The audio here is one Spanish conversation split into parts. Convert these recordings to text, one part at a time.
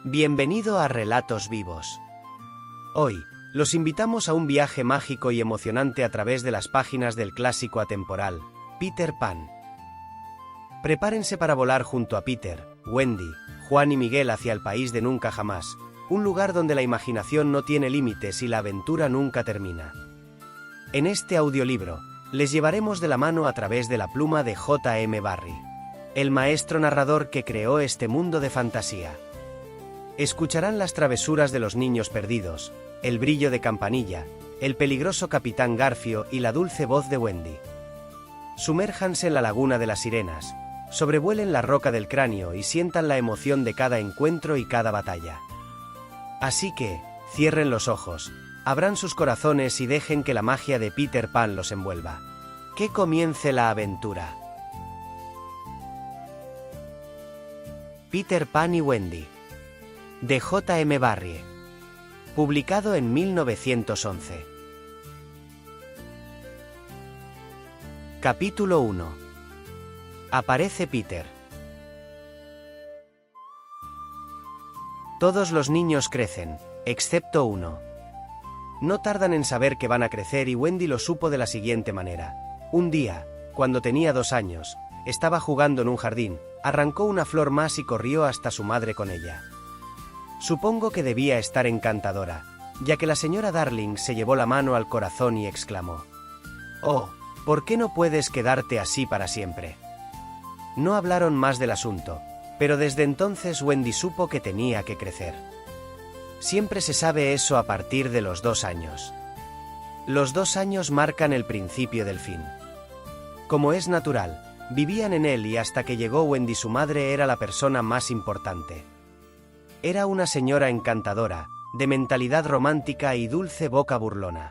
Bienvenido a Relatos Vivos. Hoy, los invitamos a un viaje mágico y emocionante a través de las páginas del clásico atemporal, Peter Pan. Prepárense para volar junto a Peter, Wendy, Juan y Miguel hacia el país de nunca jamás, un lugar donde la imaginación no tiene límites y la aventura nunca termina. En este audiolibro, les llevaremos de la mano a través de la pluma de J.M. Barrie, el maestro narrador que creó este mundo de fantasía. Escucharán las travesuras de los niños perdidos, el brillo de Campanilla, el peligroso Capitán Garfio y la dulce voz de Wendy. Sumérjanse en la laguna de las sirenas, sobrevuelen la roca del cráneo y sientan la emoción de cada encuentro y cada batalla. Así que, cierren los ojos, abran sus corazones y dejen que la magia de Peter Pan los envuelva. Que comience la aventura. Peter Pan y Wendy, de J.M. Barrie. Publicado en 1911. Capítulo 1. Aparece Peter. Todos los niños crecen, excepto uno. No tardan en saber que van a crecer y Wendy lo supo de la siguiente manera. Un día, cuando tenía 2 años, estaba jugando en un jardín, arrancó una flor más y corrió hasta su madre con ella. Supongo que debía estar encantadora, ya que la señora Darling se llevó la mano al corazón y exclamó: «Oh, ¿por qué no puedes quedarte así para siempre?». No hablaron más del asunto, pero desde entonces Wendy supo que tenía que crecer. Siempre se sabe eso a partir de los 2 años. Los 2 años marcan el principio del fin. Como es natural, vivían en él y hasta que llegó Wendy su madre era la persona más importante. Era una señora encantadora, de mentalidad romántica y dulce boca burlona.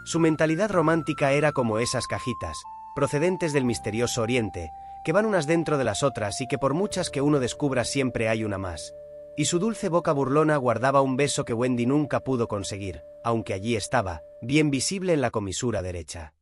Su mentalidad romántica era como esas cajitas, procedentes del misterioso Oriente, que van unas dentro de las otras y que por muchas que uno descubra siempre hay una más. Y su dulce boca burlona guardaba un beso que Wendy nunca pudo conseguir, aunque allí estaba, bien visible en la comisura derecha.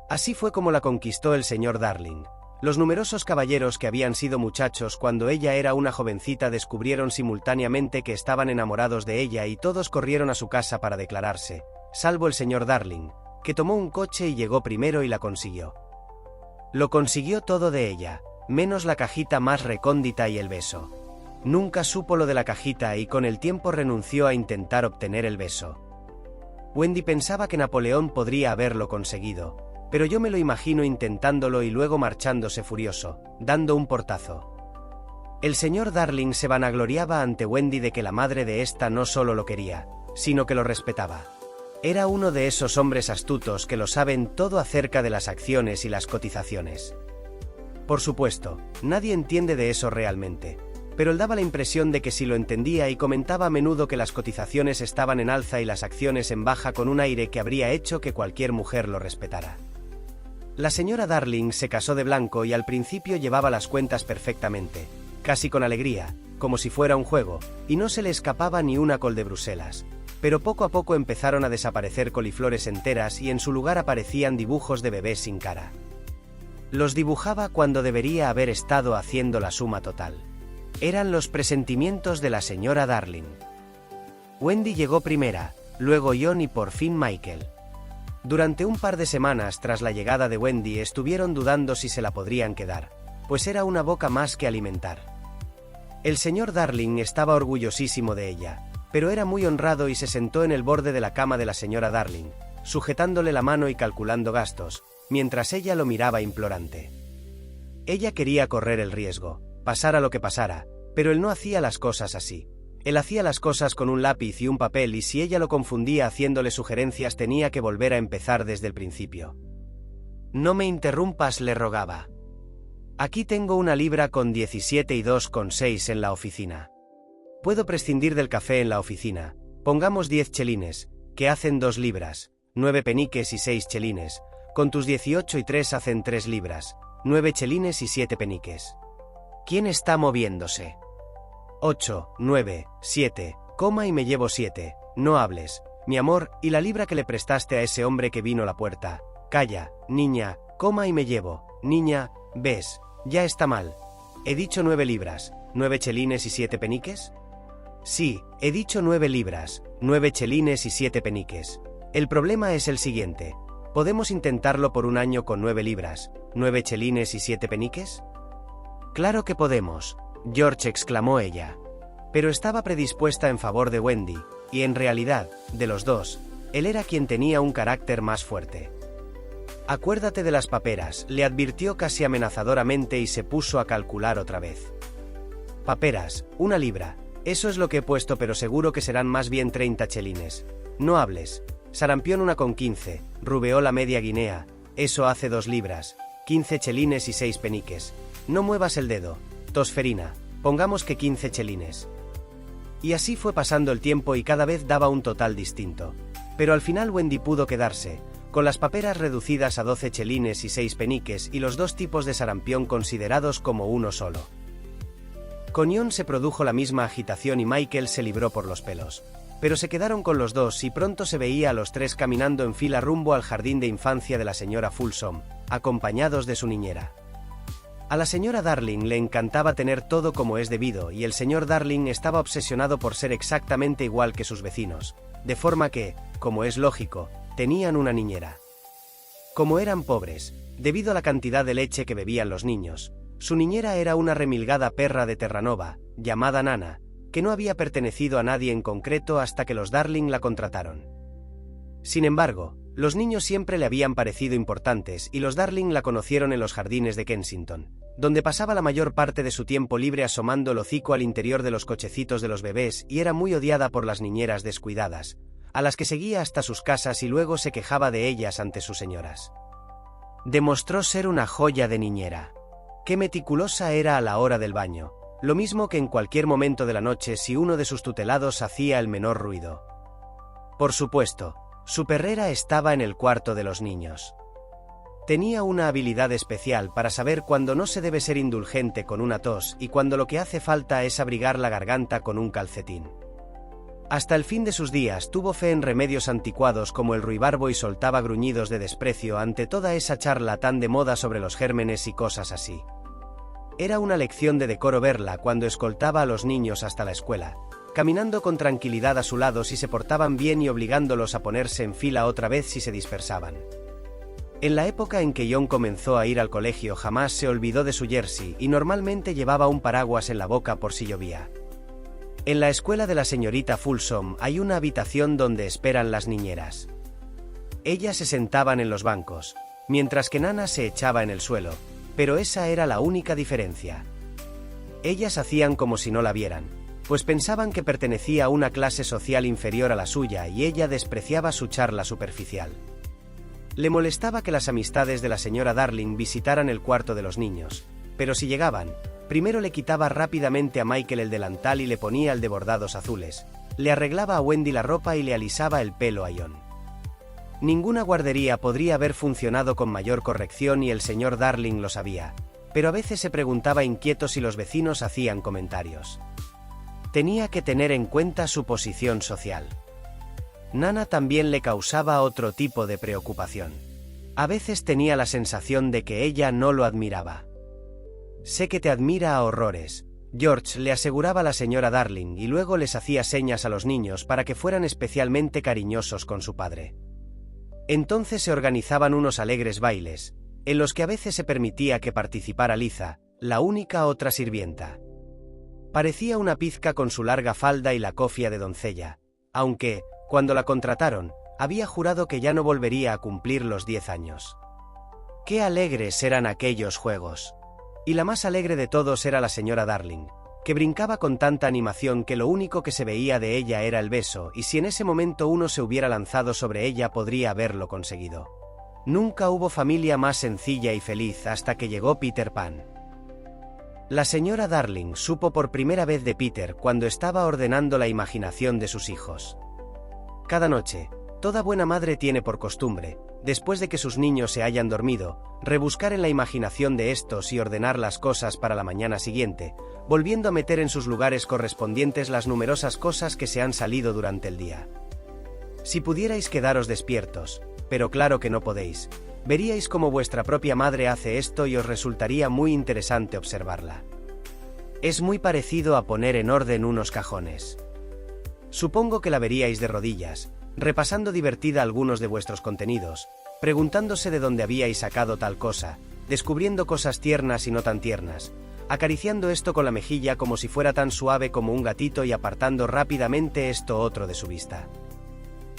Así fue como la conquistó el señor Darling. Los numerosos caballeros que habían sido muchachos cuando ella era una jovencita descubrieron simultáneamente que estaban enamorados de ella y todos corrieron a su casa para declararse, salvo el señor Darling, que tomó un coche y llegó primero y la consiguió. Lo consiguió todo de ella, menos la cajita más recóndita y el beso. Nunca supo lo de la cajita y con el tiempo renunció a intentar obtener el beso. Wendy pensaba que Napoleón podría haberlo conseguido, pero yo me lo imagino intentándolo y luego marchándose furioso, dando un portazo. El señor Darling se vanagloriaba ante Wendy de que la madre de ésta no solo lo quería, sino que lo respetaba. Era uno de esos hombres astutos que lo saben todo acerca de las acciones y las cotizaciones. Por supuesto, nadie entiende de eso realmente, pero él daba la impresión de que sí lo entendía y comentaba a menudo que las cotizaciones estaban en alza y las acciones en baja con un aire que habría hecho que cualquier mujer lo respetara. La señora Darling se casó de blanco y al principio llevaba las cuentas perfectamente, casi con alegría, como si fuera un juego, y no se le escapaba ni una col de Bruselas. Pero poco a poco empezaron a desaparecer coliflores enteras y en su lugar aparecían dibujos de bebés sin cara. Los dibujaba cuando debería haber estado haciendo la suma total. Eran los presentimientos de la señora Darling. Wendy llegó primera, luego John y por fin Michael. Durante un par de semanas tras la llegada de Wendy estuvieron dudando si se la podrían quedar, pues era una boca más que alimentar. El señor Darling estaba orgullosísimo de ella, pero era muy honrado y se sentó en el borde de la cama de la señora Darling, sujetándole la mano y calculando gastos, mientras ella lo miraba implorante. Ella quería correr el riesgo, pasara lo que pasara, pero él no hacía las cosas así. Él hacía las cosas con un lápiz y un papel y si ella lo confundía haciéndole sugerencias tenía que volver a empezar desde el principio. «No me interrumpas», le rogaba. «Aquí tengo 1 libra con 17 y 2,6 en la oficina. Puedo prescindir del café en la oficina. Pongamos 10 chelines, que hacen 2 libras, 9 peniques y 6 chelines. Con tus 18 y 3 hacen 3 libras, 9 chelines y 7 peniques. ¿Quién está moviéndose? 8, 9, 7, coma y me llevo 7, no hables, mi amor, y la libra que le prestaste a ese hombre que vino a la puerta. Calla, niña, coma y me llevo, niña, ves, ya está mal. He dicho 9 libras, 9 chelines y 7 peniques. Sí, he dicho 9 libras, 9 chelines y 7 peniques. El problema es el siguiente. ¿Podemos intentarlo por un año con 9 libras, 9 chelines y 7 peniques? Claro que podemos, George, exclamó ella. Pero estaba predispuesta en favor de Wendy, y en realidad, de los dos, él era quien tenía un carácter más fuerte. Acuérdate de las paperas, le advirtió casi amenazadoramente y se puso a calcular otra vez. Paperas, 1 libra. Eso es lo que he puesto, pero seguro que serán más bien 30 chelines. No hables. Sarampión 1,15, rubeó la media guinea. Eso hace 2 libras, 15 chelines y 6 peniques. No muevas el dedo. Tosferina, pongamos que 15 chelines. Y así fue pasando el tiempo y cada vez daba un total distinto. Pero al final Wendy pudo quedarse, con las paperas reducidas a 12 chelines y 6 peniques y los 2 tipos de sarampión considerados como uno solo. Con Ion se produjo la misma agitación y Michael se libró por los pelos. Pero se quedaron con los dos y pronto se veía a los 3 caminando en fila rumbo al jardín de infancia de la señora Folsom, acompañados de su niñera. A la señora Darling le encantaba tener todo como es debido y el señor Darling estaba obsesionado por ser exactamente igual que sus vecinos, de forma que, como es lógico, tenían una niñera. Como eran pobres, debido a la cantidad de leche que bebían los niños, su niñera era una remilgada perra de Terranova, llamada Nana, que no había pertenecido a nadie en concreto hasta que los Darling la contrataron. Sin embargo, los niños siempre le habían parecido importantes y los Darling la conocieron en los jardines de Kensington, donde pasaba la mayor parte de su tiempo libre asomando el hocico al interior de los cochecitos de los bebés y era muy odiada por las niñeras descuidadas, a las que seguía hasta sus casas y luego se quejaba de ellas ante sus señoras. Demostró ser una joya de niñera. Qué meticulosa era a la hora del baño, lo mismo que en cualquier momento de la noche si uno de sus tutelados hacía el menor ruido. Por supuesto, su perrera estaba en el cuarto de los niños. Tenía una habilidad especial para saber cuándo no se debe ser indulgente con una tos y cuando lo que hace falta es abrigar la garganta con un calcetín. Hasta el fin de sus días tuvo fe en remedios anticuados como el ruibarbo y soltaba gruñidos de desprecio ante toda esa charla tan de moda sobre los gérmenes y cosas así. Era una lección de decoro verla cuando escoltaba a los niños hasta la escuela, caminando con tranquilidad a su lado si se portaban bien y obligándolos a ponerse en fila otra vez si se dispersaban. En la época en que John comenzó a ir al colegio jamás se olvidó de su jersey y normalmente llevaba un paraguas en la boca por si llovía. En la escuela de la señorita Folsom hay una habitación donde esperan las niñeras. Ellas se sentaban en los bancos, mientras que Nana se echaba en el suelo, pero esa era la única diferencia. Ellas hacían como si no la vieran, pues pensaban que pertenecía a una clase social inferior a la suya y ella despreciaba su charla superficial. Le molestaba que las amistades de la señora Darling visitaran el cuarto de los niños, pero si llegaban, primero le quitaba rápidamente a Michael el delantal y le ponía el de bordados azules, le arreglaba a Wendy la ropa y le alisaba el pelo a Ion. Ninguna guardería podría haber funcionado con mayor corrección y el señor Darling lo sabía, pero a veces se preguntaba inquieto si los vecinos hacían comentarios. Tenía que tener en cuenta su posición social. Nana también le causaba otro tipo de preocupación. A veces tenía la sensación de que ella no lo admiraba. Sé que te admira a horrores, George, le aseguraba la señora Darling y luego les hacía señas a los niños para que fueran especialmente cariñosos con su padre. Entonces se organizaban unos alegres bailes, en los que a veces se permitía que participara Liza, la única otra sirvienta. Parecía una pizca con su larga falda y la cofia de doncella, aunque, cuando la contrataron, había jurado que ya no volvería a cumplir los 10 años. Qué alegres eran aquellos juegos. Y la más alegre de todos era la señora Darling, que brincaba con tanta animación que lo único que se veía de ella era el beso, y si en ese momento uno se hubiera lanzado sobre ella podría haberlo conseguido. Nunca hubo familia más sencilla y feliz hasta que llegó Peter Pan. La señora Darling supo por primera vez de Peter cuando estaba ordenando la imaginación de sus hijos. Cada noche, toda buena madre tiene por costumbre, después de que sus niños se hayan dormido, rebuscar en la imaginación de estos y ordenar las cosas para la mañana siguiente, volviendo a meter en sus lugares correspondientes las numerosas cosas que se han salido durante el día. Si pudierais quedaros despiertos, pero claro que no podéis, veríais cómo vuestra propia madre hace esto y os resultaría muy interesante observarla. Es muy parecido a poner en orden unos cajones. Supongo que la veríais de rodillas, repasando divertida algunos de vuestros contenidos, preguntándose de dónde habíais sacado tal cosa, descubriendo cosas tiernas y no tan tiernas, acariciando esto con la mejilla como si fuera tan suave como un gatito y apartando rápidamente esto otro de su vista.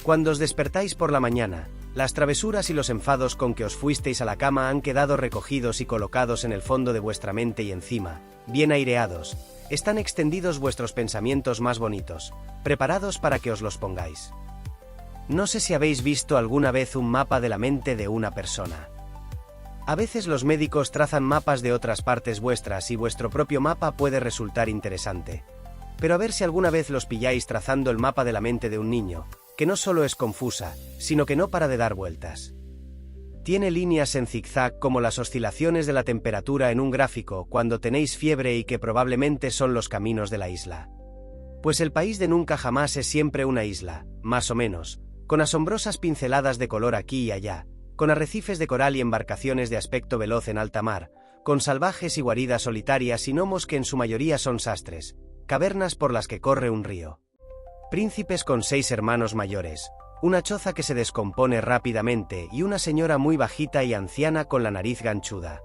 Cuando os despertáis por la mañana, las travesuras y los enfados con que os fuisteis a la cama han quedado recogidos y colocados en el fondo de vuestra mente y encima, bien aireados, están extendidos vuestros pensamientos más bonitos, preparados para que os los pongáis. No sé si habéis visto alguna vez un mapa de la mente de una persona. A veces los médicos trazan mapas de otras partes vuestras y vuestro propio mapa puede resultar interesante. Pero a ver si alguna vez los pilláis trazando el mapa de la mente de un niño, que no solo es confusa, sino que no para de dar vueltas. Tiene líneas en zigzag como las oscilaciones de la temperatura en un gráfico cuando tenéis fiebre y que probablemente son los caminos de la isla. Pues el país de nunca jamás es siempre una isla, más o menos, con asombrosas pinceladas de color aquí y allá, con arrecifes de coral y embarcaciones de aspecto veloz en alta mar, con salvajes y guaridas solitarias y gnomos que en su mayoría son sastres, cavernas por las que corre un río. Príncipes con 6 hermanos mayores, una choza que se descompone rápidamente y una señora muy bajita y anciana con la nariz ganchuda.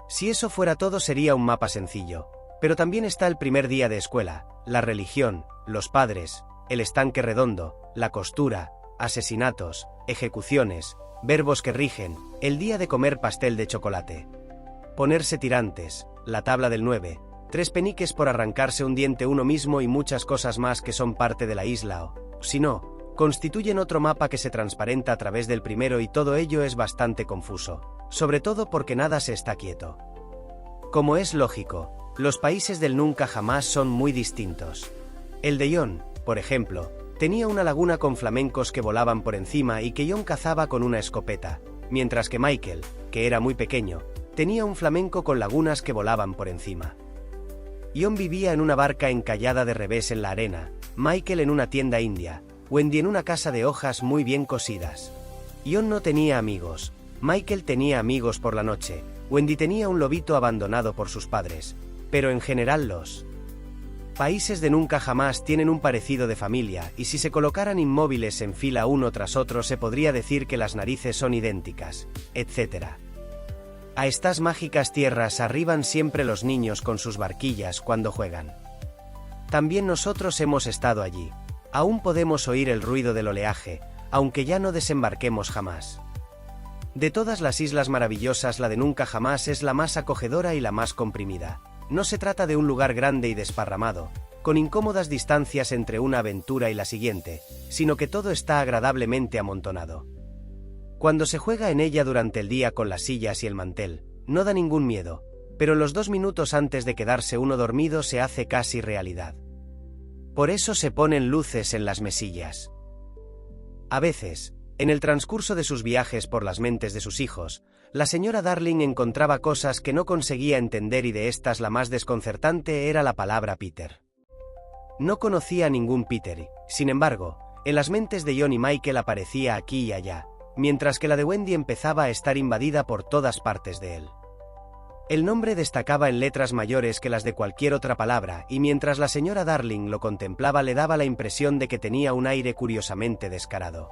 Si eso fuera todo sería un mapa sencillo, pero también está el primer día de escuela, la religión, los padres, el estanque redondo, la costura, asesinatos, ejecuciones, verbos que rigen, el día de comer pastel de chocolate. Ponerse tirantes, la tabla del 9, 3 peniques por arrancarse un diente uno mismo y muchas cosas más que son parte de la isla o, si no, constituyen otro mapa que se transparenta a través del primero y todo ello es bastante confuso, sobre todo porque nada se está quieto. Como es lógico, los países del nunca jamás son muy distintos. El de Jon, por ejemplo, tenía una laguna con flamencos que volaban por encima y que Jon cazaba con una escopeta, mientras que Michael, que era muy pequeño, tenía un flamenco con lagunas que volaban por encima. Jon vivía en una barca encallada de revés en la arena, Michael en una tienda india, Wendy en una casa de hojas muy bien cosidas. Jon no tenía amigos, Michael tenía amigos por la noche, Wendy tenía un lobito abandonado por sus padres, pero en general los países de nunca jamás tienen un parecido de familia y si se colocaran inmóviles en fila uno tras otro se podría decir que las narices son idénticas, etc. A estas mágicas tierras arriban siempre los niños con sus barquillas cuando juegan. También nosotros hemos estado allí. Aún podemos oír el ruido del oleaje, aunque ya no desembarquemos jamás. De todas las islas maravillosas la de nunca jamás es la más acogedora y la más comprimida. No se trata de un lugar grande y desparramado, con incómodas distancias entre una aventura y la siguiente, sino que todo está agradablemente amontonado. Cuando se juega en ella durante el día con las sillas y el mantel, no da ningún miedo, pero en los 2 minutos antes de quedarse uno dormido se hace casi realidad. Por eso se ponen luces en las mesillas. A veces, en el transcurso de sus viajes por las mentes de sus hijos, la señora Darling encontraba cosas que no conseguía entender y de estas la más desconcertante era la palabra Peter. No conocía a ningún Peter, sin embargo, en las mentes de Jon y Michael aparecía aquí y allá, mientras que la de Wendy empezaba a estar invadida por todas partes de él. El nombre destacaba en letras mayores que las de cualquier otra palabra y mientras la señora Darling lo contemplaba le daba la impresión de que tenía un aire curiosamente descarado.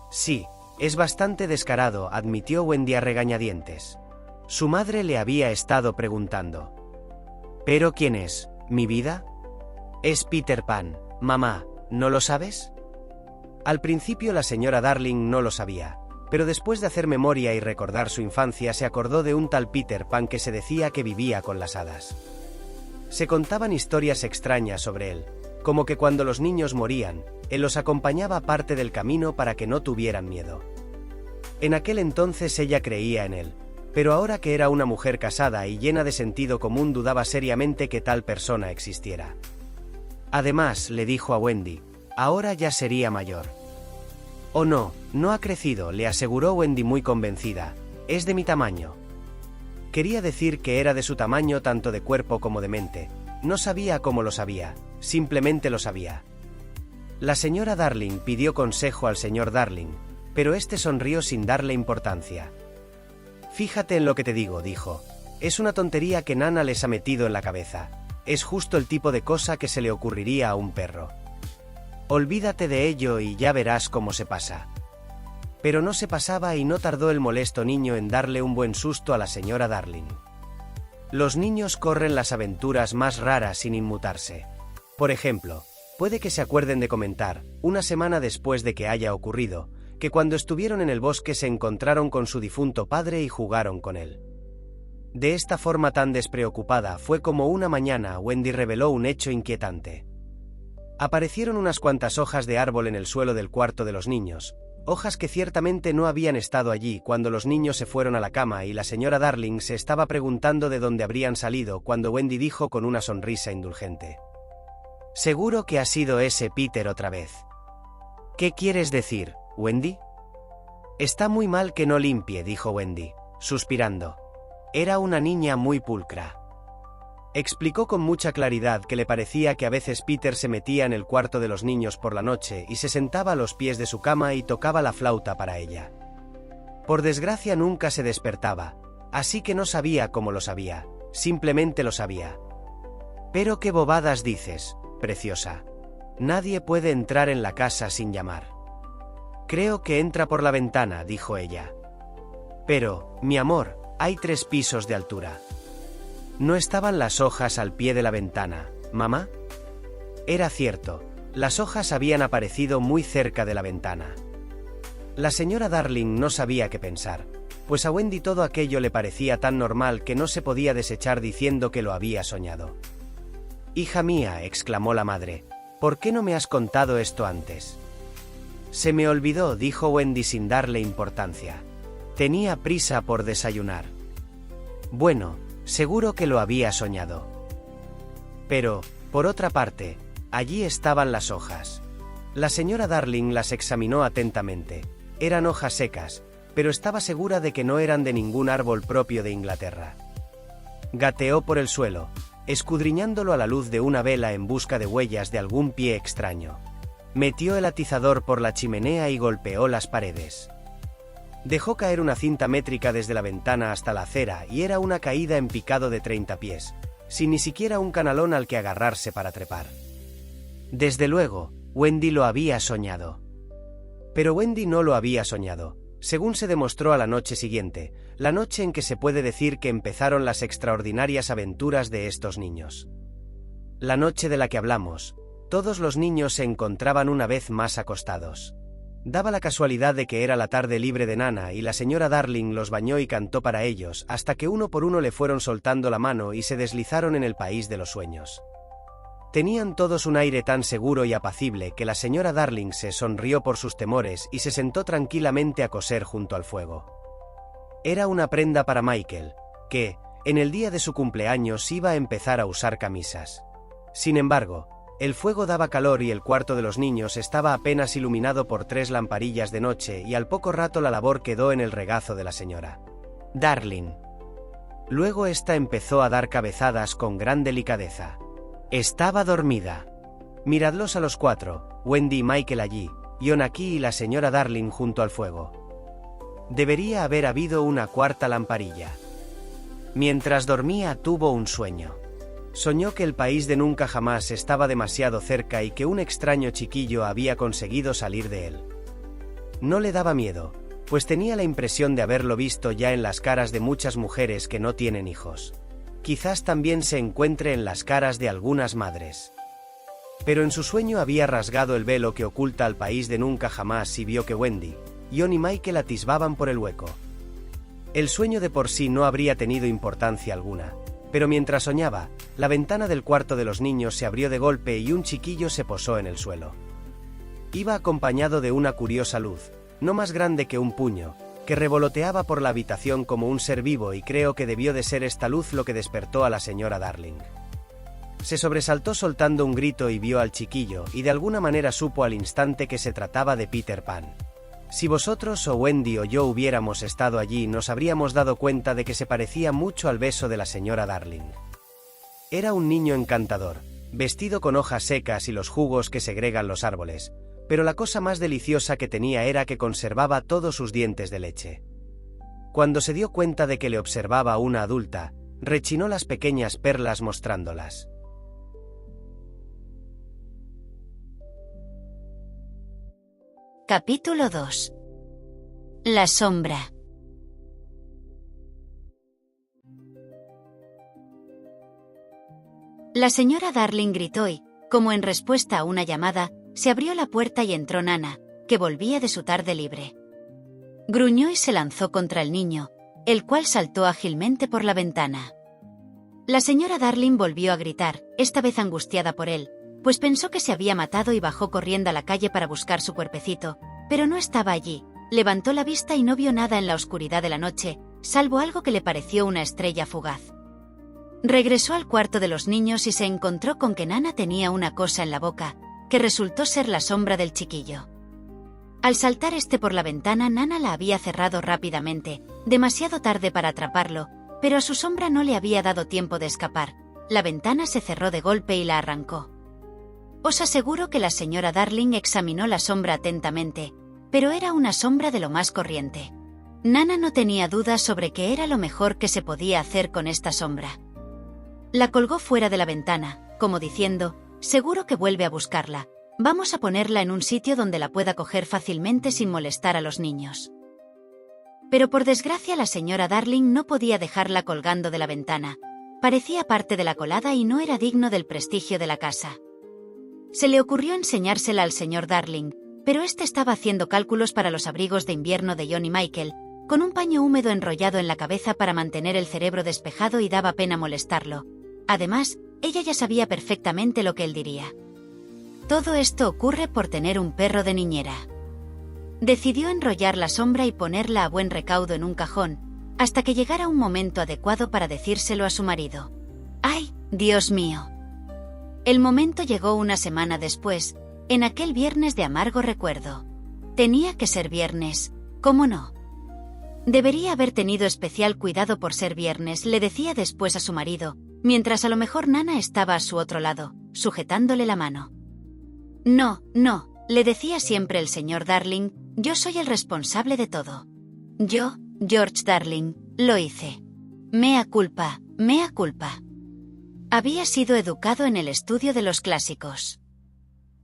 Sí, es bastante descarado, admitió Wendy a regañadientes. Su madre le había estado preguntando. ¿Pero quién es, mi vida? Es Peter Pan, mamá, ¿no lo sabes? Al principio la señora Darling no lo sabía, pero después de hacer memoria y recordar su infancia se acordó de un tal Peter Pan que se decía que vivía con las hadas. Se contaban historias extrañas sobre él, como que cuando los niños morían, él los acompañaba parte del camino para que no tuvieran miedo. En aquel entonces ella creía en él, pero ahora que era una mujer casada y llena de sentido común dudaba seriamente que tal persona existiera. Además, le dijo a Wendy, ahora ya sería mayor. Oh no, no ha crecido, le aseguró Wendy muy convencida, es de mi tamaño. Quería decir que era de su tamaño tanto de cuerpo como de mente, no sabía cómo lo sabía, simplemente lo sabía. La señora Darling pidió consejo al señor Darling, pero este sonrió sin darle importancia. Fíjate en lo que te digo, dijo, es una tontería que Nana les ha metido en la cabeza, es justo el tipo de cosa que se le ocurriría a un perro. Olvídate de ello y ya verás cómo se pasa. Pero no se pasaba y no tardó el molesto niño en darle un buen susto a la señora Darling. Los niños corren las aventuras más raras sin inmutarse. Por ejemplo, puede que se acuerden de comentar, una semana después de que haya ocurrido, que cuando estuvieron en el bosque se encontraron con su difunto padre y jugaron con él. De esta forma tan despreocupada fue como una mañana Wendy reveló un hecho inquietante. Aparecieron unas cuantas hojas de árbol en el suelo del cuarto de los niños, hojas que ciertamente no habían estado allí cuando los niños se fueron a la cama y la señora Darling se estaba preguntando de dónde habrían salido cuando Wendy dijo con una sonrisa indulgente: «Seguro que ha sido ese Peter otra vez». «¿Qué quieres decir, Wendy?» «Está muy mal que no limpie», dijo Wendy, suspirando. Era una niña muy pulcra. Explicó con mucha claridad que le parecía que a veces Peter se metía en el cuarto de los niños por la noche y se sentaba a los pies de su cama y tocaba la flauta para ella. Por desgracia nunca se despertaba, así que no sabía cómo lo sabía, simplemente lo sabía. «Pero qué bobadas dices, preciosa. Nadie puede entrar en la casa sin llamar». «Creo que entra por la ventana», dijo ella. «Pero, mi amor, hay 3 pisos de altura». ¿No estaban las hojas al pie de la ventana, mamá? Era cierto, las hojas habían aparecido muy cerca de la ventana. La señora Darling no sabía qué pensar, pues a Wendy todo aquello le parecía tan normal que no se podía desechar diciendo que lo había soñado. «Hija mía», exclamó la madre, «¿por qué no me has contado esto antes?» «Se me olvidó», dijo Wendy sin darle importancia. «Tenía prisa por desayunar». «Bueno, seguro que lo había soñado». Pero, por otra parte, allí estaban las hojas. La señora Darling las examinó atentamente. Eran hojas secas, pero estaba segura de que no eran de ningún árbol propio de Inglaterra. Gateó por el suelo, escudriñándolo a la luz de una vela en busca de huellas de algún pie extraño. Metió el atizador por la chimenea y golpeó las paredes. Dejó caer una cinta métrica desde la ventana hasta la acera y era una caída en picado de 30 pies, sin ni siquiera un canalón al que agarrarse para trepar. Desde luego, Wendy lo había soñado. Pero Wendy no lo había soñado, según se demostró a la noche siguiente, la noche en que se puede decir que empezaron las extraordinarias aventuras de estos niños. La noche de la que hablamos, todos los niños se encontraban una vez más acostados. Daba la casualidad de que era la tarde libre de Nana y la señora Darling los bañó y cantó para ellos hasta que uno por uno le fueron soltando la mano y se deslizaron en el país de los sueños. Tenían todos un aire tan seguro y apacible que la señora Darling se sonrió por sus temores y se sentó tranquilamente a coser junto al fuego. Era una prenda para Michael, que, en el día de su cumpleaños iba a empezar a usar camisas. Sin embargo, el fuego daba calor y el cuarto de los niños estaba apenas iluminado por 3 lamparillas de noche y al poco rato la labor quedó en el regazo de la señora Darling. Luego ésta empezó a dar cabezadas con gran delicadeza. Estaba dormida. Miradlos a los 4, Wendy y Michael allí, John aquí y la señora Darling junto al fuego. Debería haber habido una 4ª lamparilla. Mientras dormía tuvo un sueño. Soñó que el país de nunca jamás estaba demasiado cerca y que un extraño chiquillo había conseguido salir de él. No le daba miedo, pues tenía la impresión de haberlo visto ya en las caras de muchas mujeres que no tienen hijos. Quizás también se encuentre en las caras de algunas madres. Pero en su sueño había rasgado el velo que oculta al país de nunca jamás y vio que Wendy, John y Michael atisbaban por el hueco. El sueño de por sí no habría tenido importancia alguna. Pero mientras soñaba, la ventana del cuarto de los niños se abrió de golpe y un chiquillo se posó en el suelo. Iba acompañado de una curiosa luz, no más grande que un puño, que revoloteaba por la habitación como un ser vivo y creo que debió de ser esta luz lo que despertó a la señora Darling. Se sobresaltó soltando un grito y vio al chiquillo y de alguna manera supo al instante que se trataba de Peter Pan. Si vosotros o Wendy o yo hubiéramos estado allí nos habríamos dado cuenta de que se parecía mucho al beso de la señora Darling. Era un niño encantador, vestido con hojas secas y los jugos que segregan los árboles, pero la cosa más deliciosa que tenía era que conservaba todos sus dientes de leche. Cuando se dio cuenta de que le observaba una adulta, rechinó las pequeñas perlas mostrándolas. Capítulo 2. La sombra. La señora Darling gritó y, como en respuesta a una llamada, se abrió la puerta y entró Nana, que volvía de su tarde libre. Gruñó y se lanzó contra el niño, el cual saltó ágilmente por la ventana. La señora Darling volvió a gritar, esta vez angustiada por él, pues pensó que se había matado y bajó corriendo a la calle para buscar su cuerpecito, pero no estaba allí. Levantó la vista y no vio nada en la oscuridad de la noche, salvo algo que le pareció una estrella fugaz. Regresó al cuarto de los niños y se encontró con que Nana tenía una cosa en la boca, que resultó ser la sombra del chiquillo. Al saltar por la ventana, Nana la había cerrado rápidamente, demasiado tarde para atraparlo, pero a su sombra no le había dado tiempo de escapar. La ventana se cerró de golpe y la arrancó. Os aseguro que la señora Darling examinó la sombra atentamente, pero era una sombra de lo más corriente. Nana no tenía dudas sobre qué era lo mejor que se podía hacer con esta sombra. La colgó fuera de la ventana, como diciendo, seguro que vuelve a buscarla, vamos a ponerla en un sitio donde la pueda coger fácilmente sin molestar a los niños. Pero por desgracia la señora Darling no podía dejarla colgando de la ventana, parecía parte de la colada y no era digno del prestigio de la casa. Se le ocurrió enseñársela al señor Darling, pero este estaba haciendo cálculos para los abrigos de invierno de John y Michael, con un paño húmedo enrollado en la cabeza para mantener el cerebro despejado y daba pena molestarlo. Además, ella ya sabía perfectamente lo que él diría. Todo esto ocurre por tener un perro de niñera. Decidió enrollar la sombra y ponerla a buen recaudo en un cajón, hasta que llegara un momento adecuado para decírselo a su marido. ¡Ay, Dios mío! El momento llegó una semana después, en aquel viernes de amargo recuerdo. Tenía que ser viernes, ¿cómo no? Debería haber tenido especial cuidado por ser viernes, le decía después a su marido, mientras a lo mejor Nana estaba a su otro lado, sujetándole la mano. No, le decía siempre el señor Darling, yo soy el responsable de todo. Yo, George Darling, lo hice. Mea culpa, mea culpa. Había sido educado en el estudio de los clásicos.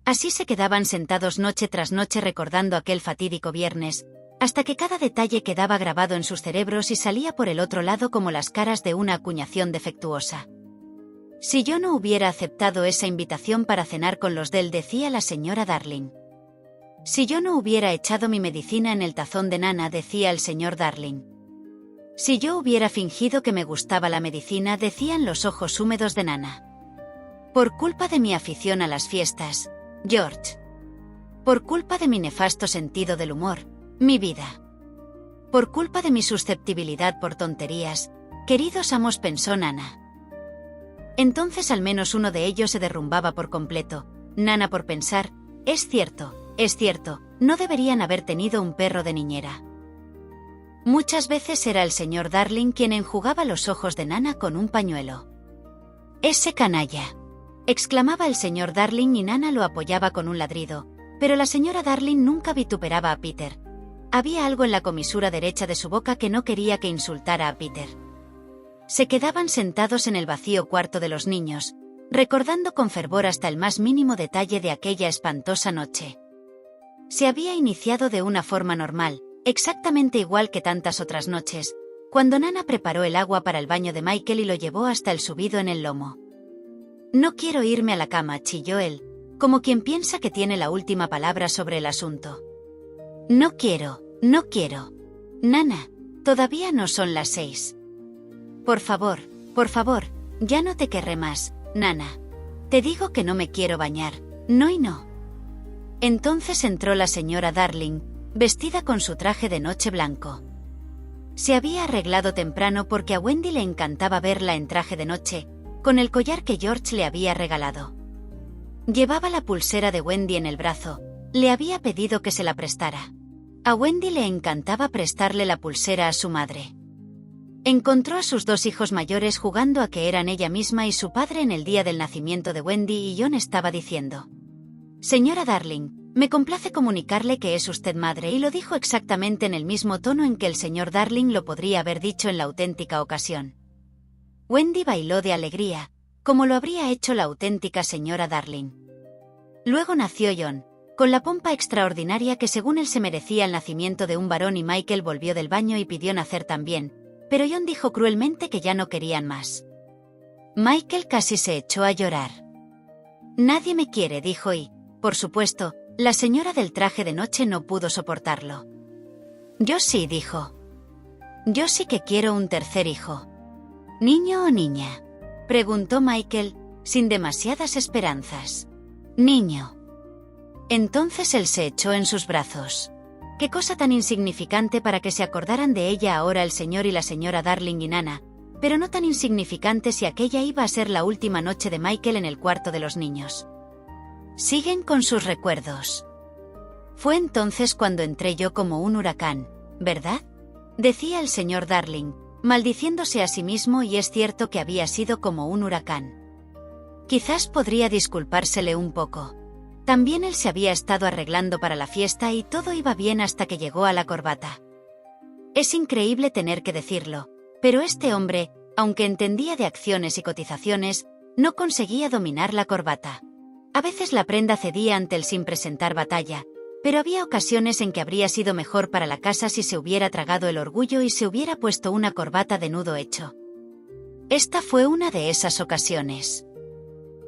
Así se quedaban sentados noche tras noche recordando aquel fatídico viernes, hasta que cada detalle quedaba grabado en sus cerebros y salía por el otro lado como las caras de una acuñación defectuosa. Si yo no hubiera aceptado esa invitación para cenar con los Dell, decía la señora Darling. Si yo no hubiera echado mi medicina en el tazón de Nana, decía el señor Darling. Si yo hubiera fingido que me gustaba la medicina, decían los ojos húmedos de Nana. Por culpa de mi afición a las fiestas, George. Por culpa de mi nefasto sentido del humor, mi vida. Por culpa de mi susceptibilidad por tonterías, queridos amos, pensó Nana. Entonces al menos uno de ellos se derrumbaba por completo. Nana por pensar, es cierto, no deberían haber tenido un perro de niñera. Muchas veces era el señor Darling quien enjugaba los ojos de Nana con un pañuelo. «Ese canalla», exclamaba el señor Darling y Nana lo apoyaba con un ladrido, pero la señora Darling nunca vituperaba a Peter. Había algo en la comisura derecha de su boca que no quería que insultara a Peter. Se quedaban sentados en el vacío cuarto de los niños, recordando con fervor hasta el más mínimo detalle de aquella espantosa noche. Se había iniciado de una forma normal, exactamente igual que tantas otras noches, cuando Nana preparó el agua para el baño de Michael y lo llevó hasta el subido en el lomo. «No quiero irme a la cama», chilló él, como quien piensa que tiene la última palabra sobre el asunto. No quiero. Nana, todavía no son las 6. Por favor, ya no te querré más, Nana. Te digo que no me quiero bañar, no y no». Entonces entró la señora Darling, vestida con su traje de noche blanco. Se había arreglado temprano porque a Wendy le encantaba verla en traje de noche, con el collar que George le había regalado. Llevaba la pulsera de Wendy en el brazo, le había pedido que se la prestara. A Wendy le encantaba prestarle la pulsera a su madre. Encontró a sus dos hijos mayores jugando a que eran ella misma y su padre en el día del nacimiento de Wendy y John estaba diciendo: «Señora Darling, me complace comunicarle que es usted madre», y lo dijo exactamente en el mismo tono en que el señor Darling lo podría haber dicho en la auténtica ocasión. Wendy bailó de alegría, como lo habría hecho la auténtica señora Darling. Luego nació John, con la pompa extraordinaria que según él se merecía el nacimiento de un varón, y Michael volvió del baño y pidió nacer también, pero John dijo cruelmente que ya no querían más. Michael casi se echó a llorar. Nadie me quiere, dijo, y, por supuesto, la señora del traje de noche no pudo soportarlo. Yo sí, dijo. Yo sí que quiero un tercer hijo. ¿Niño o niña?, preguntó Michael, sin demasiadas esperanzas. Niño. Entonces él se echó en sus brazos. Qué cosa tan insignificante para que se acordaran de ella ahora el señor y la señora Darling y Nana, pero no tan insignificante si aquella iba a ser la última noche de Michael en el cuarto de los niños. Siguen con sus recuerdos. Fue entonces cuando entré yo como un huracán, ¿verdad?, decía el señor Darling, maldiciéndose a sí mismo, y es cierto que había sido como un huracán. Quizás podría disculpársele un poco. También él se había estado arreglando para la fiesta y todo iba bien hasta que llegó a la corbata. Es increíble tener que decirlo, pero este hombre, aunque entendía de acciones y cotizaciones, no conseguía dominar la corbata. A veces la prenda cedía ante él sin presentar batalla, pero había ocasiones en que habría sido mejor para la casa si se hubiera tragado el orgullo y se hubiera puesto una corbata de nudo hecho. Esta fue una de esas ocasiones.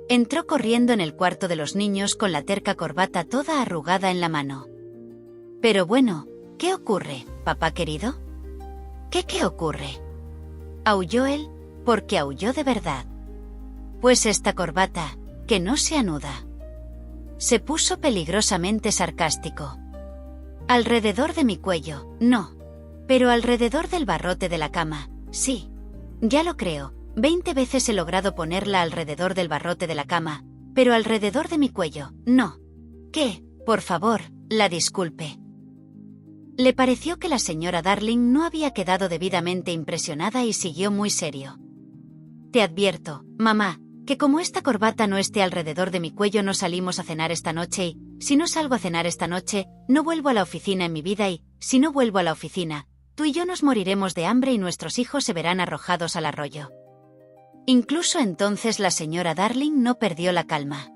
Entró corriendo en el cuarto de los niños con la terca corbata toda arrugada en la mano. Pero bueno, ¿qué ocurre, papá querido? ¿Qué ocurre?, aulló él, porque aulló de verdad. Pues esta corbata, que no se anuda. Se puso peligrosamente sarcástico. Alrededor de mi cuello, no. Pero alrededor del barrote de la cama, sí. Ya lo creo, 20 veces he logrado ponerla alrededor del barrote de la cama, pero alrededor de mi cuello, no. Que, por favor, la disculpe. Le pareció que la señora Darling no había quedado debidamente impresionada y siguió muy serio. Te advierto, mamá, que como esta corbata no esté alrededor de mi cuello no salimos a cenar esta noche y, si no salgo a cenar esta noche, no vuelvo a la oficina en mi vida y, si no vuelvo a la oficina, tú y yo nos moriremos de hambre y nuestros hijos se verán arrojados al arroyo. Incluso entonces la señora Darling no perdió la calma.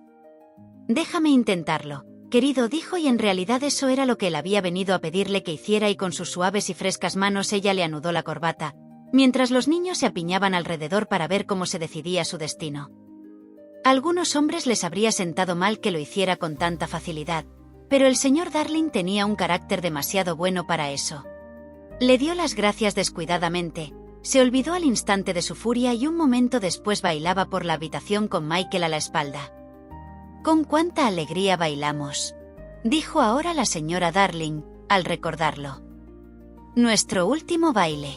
Déjame intentarlo, querido, dijo, y en realidad eso era lo que él había venido a pedirle que hiciera, y con sus suaves y frescas manos ella le anudó la corbata, mientras los niños se apiñaban alrededor para ver cómo se decidía su destino. A algunos hombres les habría sentado mal que lo hiciera con tanta facilidad, pero el señor Darling tenía un carácter demasiado bueno para eso. Le dio las gracias descuidadamente, se olvidó al instante de su furia y un momento después bailaba por la habitación con Michael a la espalda. «Con cuánta alegría bailamos», dijo ahora la señora Darling, al recordarlo. «Nuestro último baile»,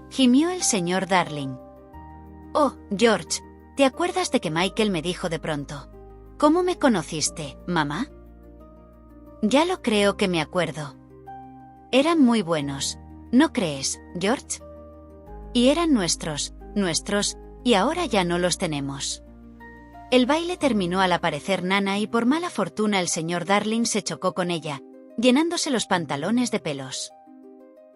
gimió el señor Darling. «Oh, George, ¿te acuerdas de que Michael me dijo de pronto? ¿Cómo me conociste, mamá?» «Ya lo creo que me acuerdo. Eran muy buenos, ¿no crees, George? Y eran nuestros, y ahora ya no los tenemos». El baile terminó al aparecer Nana y por mala fortuna el señor Darling se chocó con ella, llenándose los pantalones de pelos.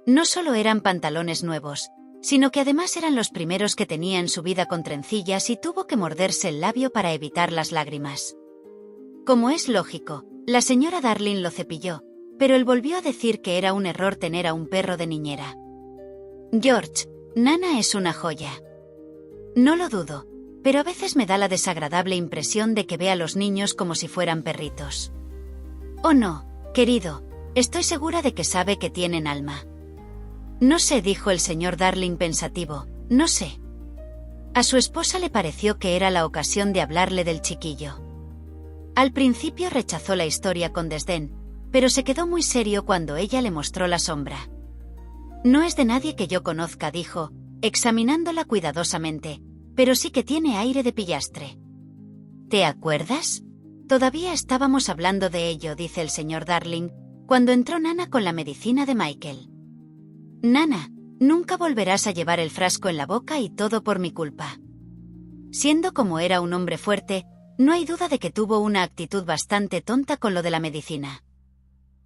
No solo eran pantalones nuevos, sino que además eran los primeros que tenía en su vida con trencillas y tuvo que morderse el labio para evitar las lágrimas. Como es lógico, la señora Darling lo cepilló, pero él volvió a decir que era un error tener a un perro de niñera. «George, Nana es una joya. No lo dudo, pero a veces me da la desagradable impresión de que ve a los niños como si fueran perritos». «Oh no, querido, estoy segura de que sabe que tienen alma». «No sé», dijo el señor Darling pensativo, «no sé». A su esposa le pareció que era la ocasión de hablarle del chiquillo. Al principio rechazó la historia con desdén, pero se quedó muy serio cuando ella le mostró la sombra. «No es de nadie que yo conozca», dijo, examinándola cuidadosamente, «pero sí que tiene aire de pillastre». «¿Te acuerdas? Todavía estábamos hablando de ello», dice el señor Darling, cuando entró Nana con la medicina de Michael. «Nana, nunca volverás a llevar el frasco en la boca y todo por mi culpa». Siendo como era un hombre fuerte, no hay duda de que tuvo una actitud bastante tonta con lo de la medicina.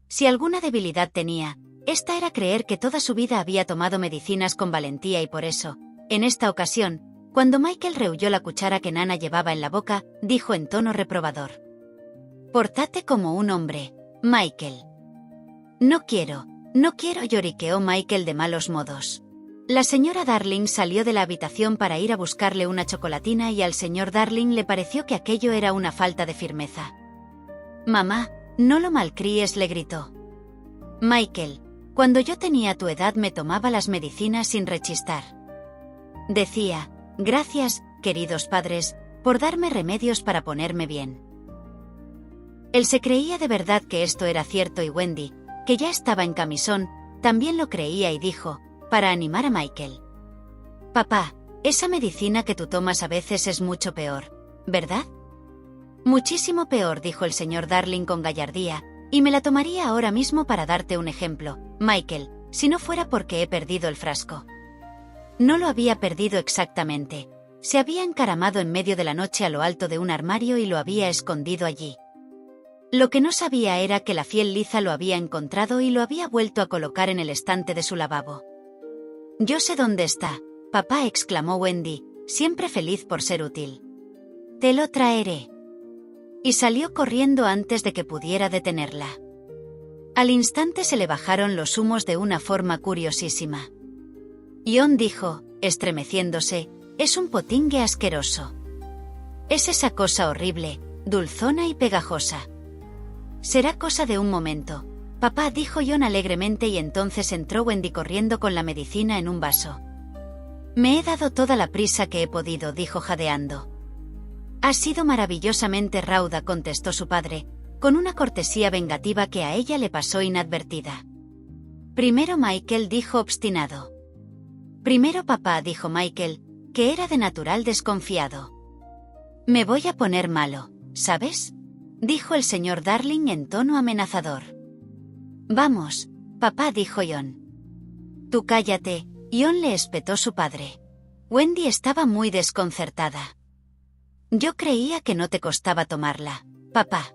Si alguna debilidad tenía, esta era creer que toda su vida había tomado medicinas con valentía y por eso, en esta ocasión, cuando Michael rehuyó la cuchara que Nana llevaba en la boca, dijo en tono reprobador: «Pórtate como un hombre, Michael. No quiero, lloriqueó Michael de malos modos. La señora Darling salió de la habitación para ir a buscarle una chocolatina y al señor Darling le pareció que aquello era una falta de firmeza. Mamá, no lo malcríes, le gritó. Michael, cuando yo tenía tu edad me tomaba las medicinas sin rechistar. Decía, gracias, queridos padres, por darme remedios para ponerme bien. Él se creía de verdad que esto era cierto y Wendy, que ya estaba en camisón, también lo creía y dijo, para animar a Michael. Papá, esa medicina que tú tomas a veces es mucho peor, ¿verdad? Muchísimo peor, dijo el señor Darling con gallardía, y me la tomaría ahora mismo para darte un ejemplo, Michael, si no fuera porque he perdido el frasco. No lo había perdido exactamente. Se había encaramado en medio de la noche a lo alto de un armario y lo había escondido allí. Lo que no sabía era que la fiel Liza lo había encontrado y lo había vuelto a colocar en el estante de su lavabo. Yo sé dónde está, papá, exclamó Wendy, siempre feliz por ser útil. Te lo traeré. Y salió corriendo antes de que pudiera detenerla. Al instante se le bajaron los humos de una forma curiosísima. Ion dijo, estremeciéndose, es un potingue asqueroso. Es esa cosa horrible, dulzona y pegajosa. Será cosa de un momento, papá, dijo Ion alegremente y entonces entró Wendy corriendo con la medicina en un vaso. Me he dado toda la prisa que he podido, dijo jadeando. Has sido maravillosamente rauda, contestó su padre, con una cortesía vengativa que a ella le pasó inadvertida. Primero Michael, dijo obstinado. Primero papá, dijo Michael, que era de natural desconfiado. Me voy a poner malo, ¿sabes? Dijo el señor Darling en tono amenazador. Vamos, papá, dijo Ion. Tú cállate, Ion le espetó su padre. Wendy estaba muy desconcertada. Yo creía que no te costaba tomarla, papá.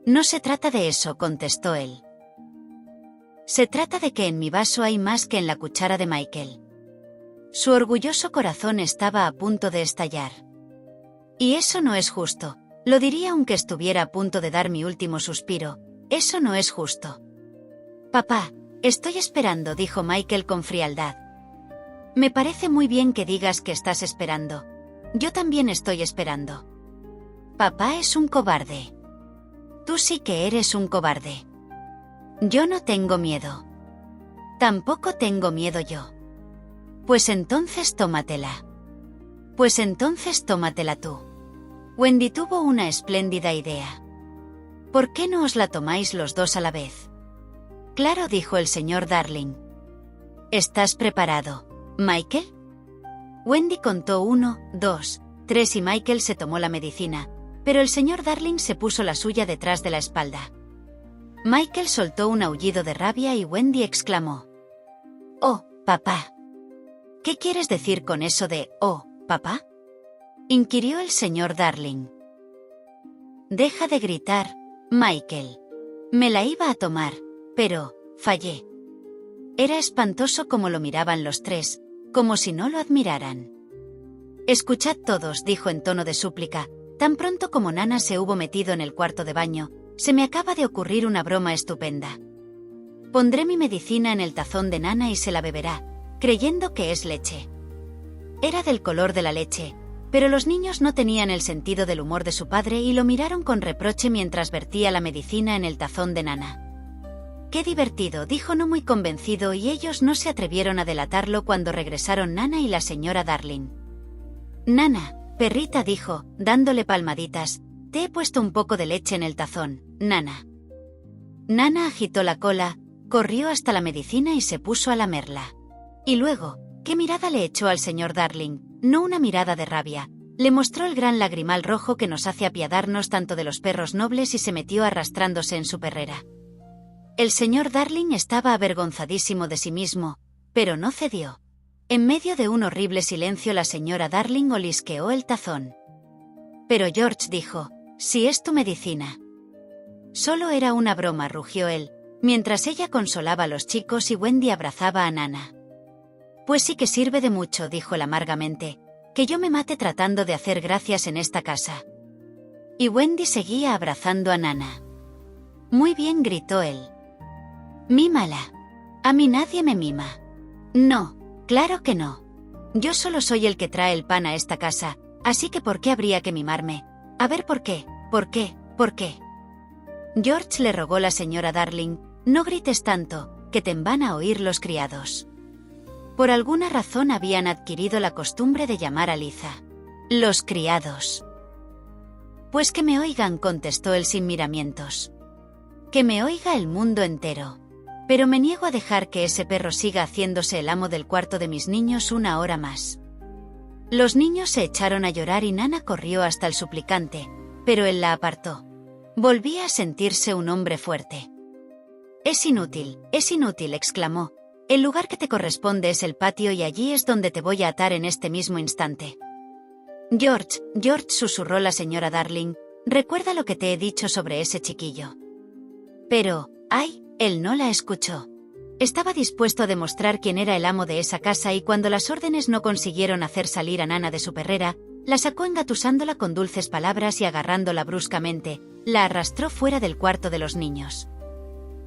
No se trata de eso, contestó él. Se trata de que en mi vaso hay más que en la cuchara de Michael. Su orgulloso corazón estaba a punto de estallar. Y eso no es justo, lo diría aunque estuviera a punto de dar mi último suspiro, eso no es justo. Papá, estoy esperando, dijo Michael con frialdad. Me parece muy bien que digas que estás esperando. Yo también estoy esperando. Papá es un cobarde. Tú sí que eres un cobarde. Yo no tengo miedo. Tampoco tengo miedo yo. Pues entonces tómatela. Pues entonces tómatela tú. Wendy tuvo una espléndida idea. ¿Por qué no os la tomáis los dos a la vez? Claro, dijo el señor Darling. ¿Estás preparado, Michael? Wendy contó 1, 2, 3 y Michael se tomó la medicina, pero el señor Darling se puso la suya detrás de la espalda. Michael soltó un aullido de rabia y Wendy exclamó: «Oh, papá». «¿Qué quieres decir con eso de «oh, papá»?», inquirió el señor Darling. «Deja de gritar, Michael. Me la iba a tomar, pero fallé». Era espantoso como lo miraban los tres, como si no lo admiraran. «Escuchad todos», dijo en tono de súplica, tan pronto como Nana se hubo metido en el cuarto de baño, «se me acaba de ocurrir una broma estupenda. Pondré mi medicina en el tazón de Nana y se la beberá, creyendo que es leche». Era del color de la leche, pero los niños no tenían el sentido del humor de su padre y lo miraron con reproche mientras vertía la medicina en el tazón de Nana. «Qué divertido», dijo no muy convencido, y ellos no se atrevieron a delatarlo cuando regresaron Nana y la señora Darling. «Nana, perrita», dijo, dándole palmaditas, «te he puesto un poco de leche en el tazón, Nana». Nana agitó la cola, corrió hasta la medicina y se puso a lamerla. Y luego, ¿qué mirada le echó al señor Darling? No una mirada de rabia. Le mostró el gran lagrimal rojo que nos hace apiadarnos tanto de los perros nobles y se metió arrastrándose en su perrera. El señor Darling estaba avergonzadísimo de sí mismo, pero no cedió. En medio de un horrible silencio la señora Darling olisqueó el tazón. «Pero George», dijo, «si es tu medicina». «Solo era una broma», rugió él, mientras ella consolaba a los chicos y Wendy abrazaba a Nana. «Pues sí que sirve de mucho», dijo él amargamente, «que yo me mate tratando de hacer gracias en esta casa». Y Wendy seguía abrazando a Nana. Muy bien, gritó él. Mímala. A mí nadie me mima. No, claro que no. Yo solo soy el que trae el pan a esta casa, así que ¿por qué habría que mimarme? A ver, ¿por qué? ¿Por qué? ¿Por qué? George, le rogó la señora Darling, no grites tanto, que te van a oír los criados. Por alguna razón habían adquirido la costumbre de llamar a Liza los criados. Pues que me oigan, contestó él sin miramientos. Que me oiga el mundo entero. Pero me niego a dejar que ese perro siga haciéndose el amo del cuarto de mis niños una hora más. Los niños se echaron a llorar y Nana corrió hasta el suplicante, pero él la apartó. Volvía a sentirse un hombre fuerte. Es inútil, exclamó. El lugar que te corresponde es el patio y allí es donde te voy a atar en este mismo instante. George, susurró la señora Darling, recuerda lo que te he dicho sobre ese chiquillo. Pero, ¡ay! Él no la escuchó. Estaba dispuesto a demostrar quién era el amo de esa casa y cuando las órdenes no consiguieron hacer salir a Nana de su perrera, la sacó engatusándola con dulces palabras y agarrándola bruscamente, la arrastró fuera del cuarto de los niños.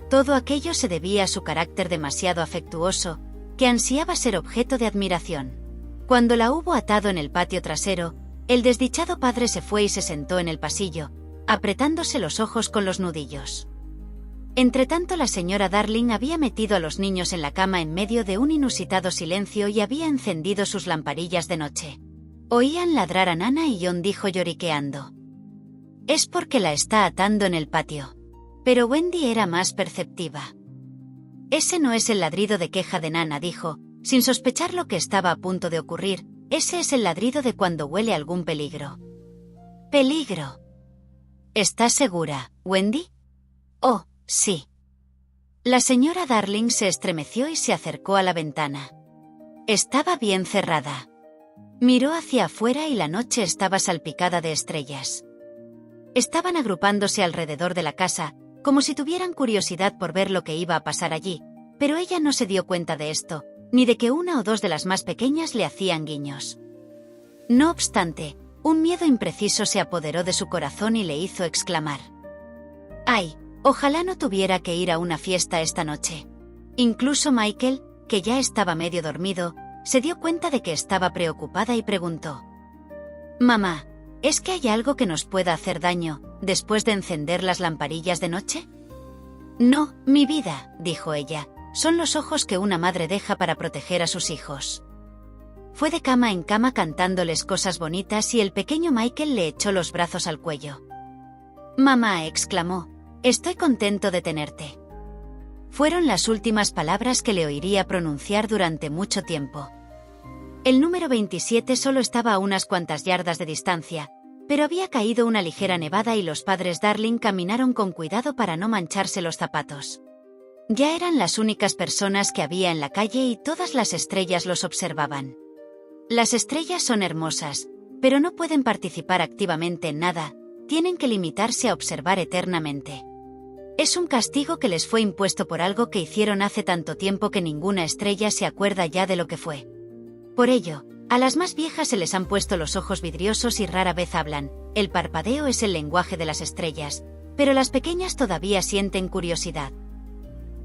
Todo aquello se debía a su carácter demasiado afectuoso, que ansiaba ser objeto de admiración. Cuando la hubo atado en el patio trasero, el desdichado padre se fue y se sentó en el pasillo, apretándose los ojos con los nudillos. Entretanto, la señora Darling había metido a los niños en la cama en medio de un inusitado silencio y había encendido sus lamparillas de noche. Oían ladrar a Nana y John dijo lloriqueando: «Es porque la está atando en el patio». Pero Wendy era más perceptiva. «Ese no es el ladrido de queja de Nana», dijo, sin sospechar lo que estaba a punto de ocurrir. «Ese es el ladrido de cuando huele algún peligro». «¿Peligro? ¿Estás segura, Wendy?» «Oh, sí». La señora Darling se estremeció y se acercó a la ventana. Estaba bien cerrada. Miró hacia afuera y la noche estaba salpicada de estrellas. Estaban agrupándose alrededor de la casa, como si tuvieran curiosidad por ver lo que iba a pasar allí, pero ella no se dio cuenta de esto, ni de que una o dos de las más pequeñas le hacían guiños. No obstante, un miedo impreciso se apoderó de su corazón y le hizo exclamar: «¡Ay! Ojalá no tuviera que ir a una fiesta esta noche». Incluso Michael, que ya estaba medio dormido, se dio cuenta de que estaba preocupada y preguntó: «Mamá, ¿es que hay algo que nos pueda hacer daño después de encender las lamparillas de noche?» «No, mi vida», dijo ella, «son los ojos que una madre deja para proteger a sus hijos». Fue de cama en cama cantándoles cosas bonitas y el pequeño Michael le echó los brazos al cuello. «Mamá», exclamó, «estoy contento de tenerte». Fueron las últimas palabras que le oiría pronunciar durante mucho tiempo. El número 27 solo estaba a unas cuantas yardas de distancia, pero había caído una ligera nevada y los padres Darling caminaron con cuidado para no mancharse los zapatos. Ya eran las únicas personas que había en la calle y todas las estrellas los observaban. Las estrellas son hermosas, pero no pueden participar activamente en nada, tienen que limitarse a observar eternamente. Es un castigo que les fue impuesto por algo que hicieron hace tanto tiempo que ninguna estrella se acuerda ya de lo que fue. Por ello, a las más viejas se les han puesto los ojos vidriosos y rara vez hablan. El parpadeo es el lenguaje de las estrellas, pero las pequeñas todavía sienten curiosidad.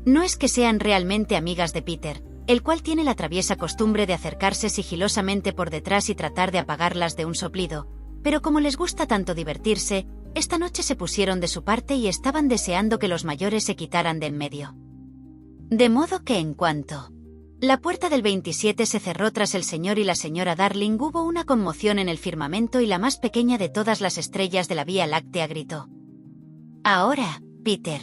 No es que sean realmente amigas de Peter, el cual tiene la traviesa costumbre de acercarse sigilosamente por detrás y tratar de apagarlas de un soplido, pero como les gusta tanto divertirse, esta noche se pusieron de su parte y estaban deseando que los mayores se quitaran de en medio. De modo que en cuanto la puerta del 27 se cerró tras el señor y la señora Darling, hubo una conmoción en el firmamento y la más pequeña de todas las estrellas de la Vía Láctea gritó: «Ahora, Peter».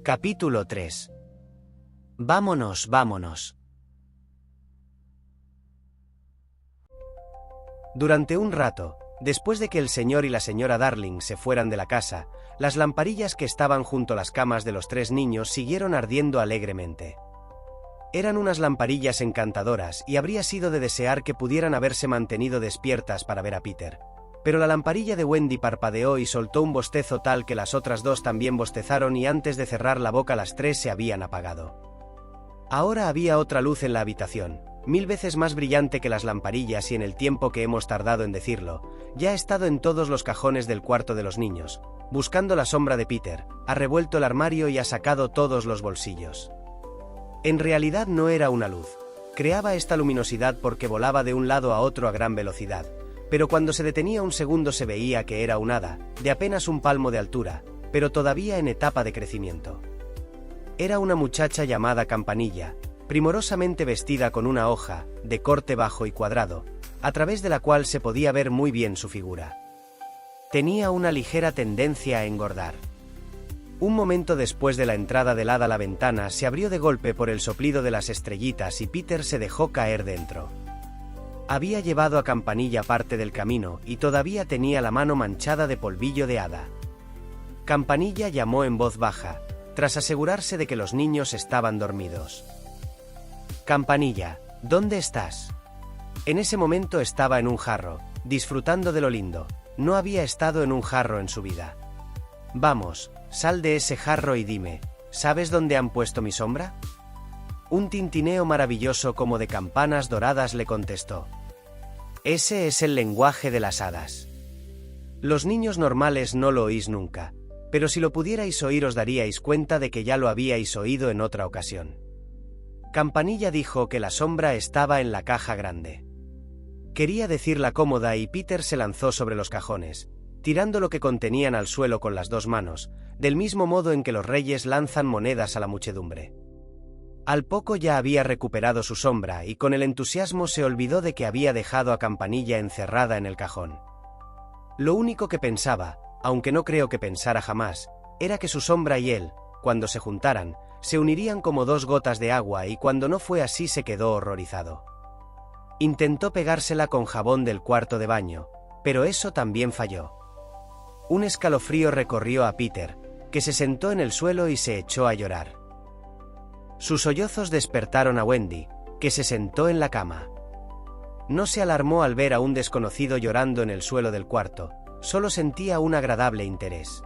Capítulo 3. Vámonos, vámonos. Durante un rato, después de que el señor y la señora Darling se fueran de la casa, las lamparillas que estaban junto a las camas de los tres niños siguieron ardiendo alegremente. Eran unas lamparillas encantadoras y habría sido de desear que pudieran haberse mantenido despiertas para ver a Peter. Pero la lamparilla de Wendy parpadeó y soltó un bostezo tal que las otras dos también bostezaron y antes de cerrar la boca las tres se habían apagado. Ahora había otra luz en la habitación, 1000 veces más brillante que las lamparillas y en el tiempo que hemos tardado en decirlo, ya ha estado en todos los cajones del cuarto de los niños, buscando la sombra de Peter, ha revuelto el armario y ha sacado todos los bolsillos. En realidad no era una luz. Creaba esta luminosidad porque volaba de un lado a otro a gran velocidad, pero cuando se detenía un segundo se veía que era un hada, de apenas un palmo de altura, pero todavía en etapa de crecimiento. Era una muchacha llamada Campanilla, primorosamente vestida con una hoja, de corte bajo y cuadrado, a través de la cual se podía ver muy bien su figura. Tenía una ligera tendencia a engordar. Un momento después de la entrada del hada la ventana se abrió de golpe por el soplido de las estrellitas y Peter se dejó caer dentro. Había llevado a Campanilla parte del camino y todavía tenía la mano manchada de polvillo de hada. Campanilla llamó en voz baja, tras asegurarse de que los niños estaban dormidos. «Campanilla, ¿dónde estás?» En ese momento estaba en un jarro, disfrutando de lo lindo. No había estado en un jarro en su vida. «Vamos, sal de ese jarro y dime, ¿sabes dónde han puesto mi sombra?» Un tintineo maravilloso como de campanas doradas le contestó. Ese es el lenguaje de las hadas. Los niños normales no lo oís nunca, pero si lo pudierais oír os daríais cuenta de que ya lo habíais oído en otra ocasión. Campanilla dijo que la sombra estaba en la caja grande. Quería decir la cómoda y Peter se lanzó sobre los cajones, tirando lo que contenían al suelo con las dos manos, del mismo modo en que los reyes lanzan monedas a la muchedumbre. Al poco ya había recuperado su sombra y con el entusiasmo se olvidó de que había dejado a Campanilla encerrada en el cajón. Lo único que pensaba, aunque no creo que pensara jamás, era que su sombra y él, cuando se juntaran, se unirían como dos gotas de agua y cuando no fue así se quedó horrorizado. Intentó pegársela con jabón del cuarto de baño, pero eso también falló. Un escalofrío recorrió a Peter, que se sentó en el suelo y se echó a llorar. Sus sollozos despertaron a Wendy, que se sentó en la cama. No se alarmó al ver a un desconocido llorando en el suelo del cuarto, solo sentía un agradable interés.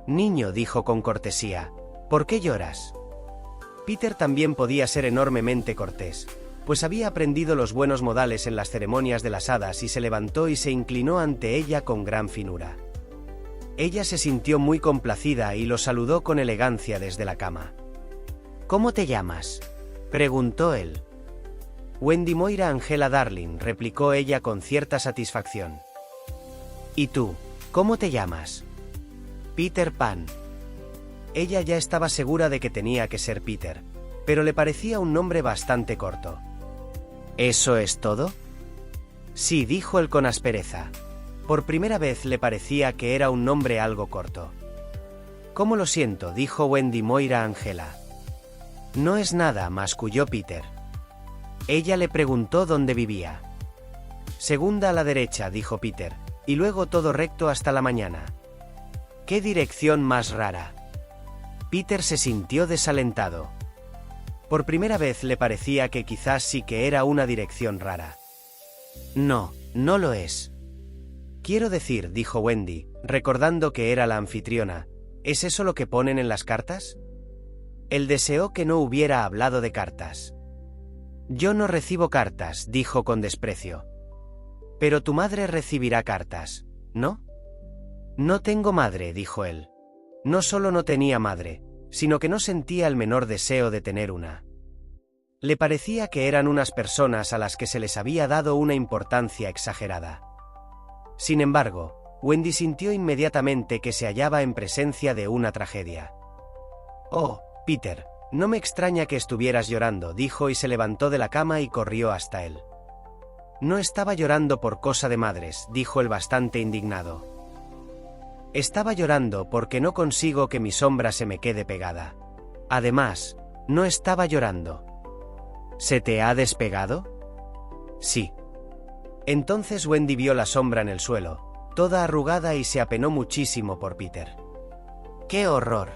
«Niño», dijo con cortesía, «¿por qué lloras?» Peter también podía ser enormemente cortés, pues había aprendido los buenos modales en las ceremonias de las hadas y se levantó y se inclinó ante ella con gran finura. Ella se sintió muy complacida y lo saludó con elegancia desde la cama. «¿Cómo te llamas?», preguntó él. «Wendy Moira Angela Darling», replicó ella con cierta satisfacción. «¿Y tú, cómo te llamas?» «Peter Pan». Ella ya estaba segura de que tenía que ser Peter, pero le parecía un nombre bastante corto. «¿Eso es todo?» «Sí», dijo él con aspereza. Por primera vez le parecía que era un nombre algo corto. «¿Cómo lo siento?», dijo Wendy Moira Angela. «No es nada», masculló Peter. Ella le preguntó dónde vivía. «Segunda a la derecha», dijo Peter, «y luego todo recto hasta la mañana». «¿Qué dirección más rara?». Peter se sintió desalentado. Por primera vez le parecía que quizás sí que era una dirección rara. «No, no lo es». «Quiero decir», dijo Wendy, recordando que era la anfitriona, «¿es eso lo que ponen en las cartas?». Él deseó que no hubiera hablado de cartas. «Yo no recibo cartas», dijo con desprecio. «Pero tu madre recibirá cartas, ¿no?». «No tengo madre», dijo él. No solo no tenía madre, sino que no sentía el menor deseo de tener una. Le parecía que eran unas personas a las que se les había dado una importancia exagerada. Sin embargo, Wendy sintió inmediatamente que se hallaba en presencia de una tragedia. «Oh, Peter, no me extraña que estuvieras llorando», dijo y se levantó de la cama y corrió hasta él. «No estaba llorando por cosa de madres», dijo él bastante indignado. «Estaba llorando porque no consigo que mi sombra se me quede pegada. Además, no estaba llorando». «¿Se te ha despegado?» «Sí». Entonces Wendy vio la sombra en el suelo, toda arrugada y se apenó muchísimo por Peter. «¡Qué horror!»,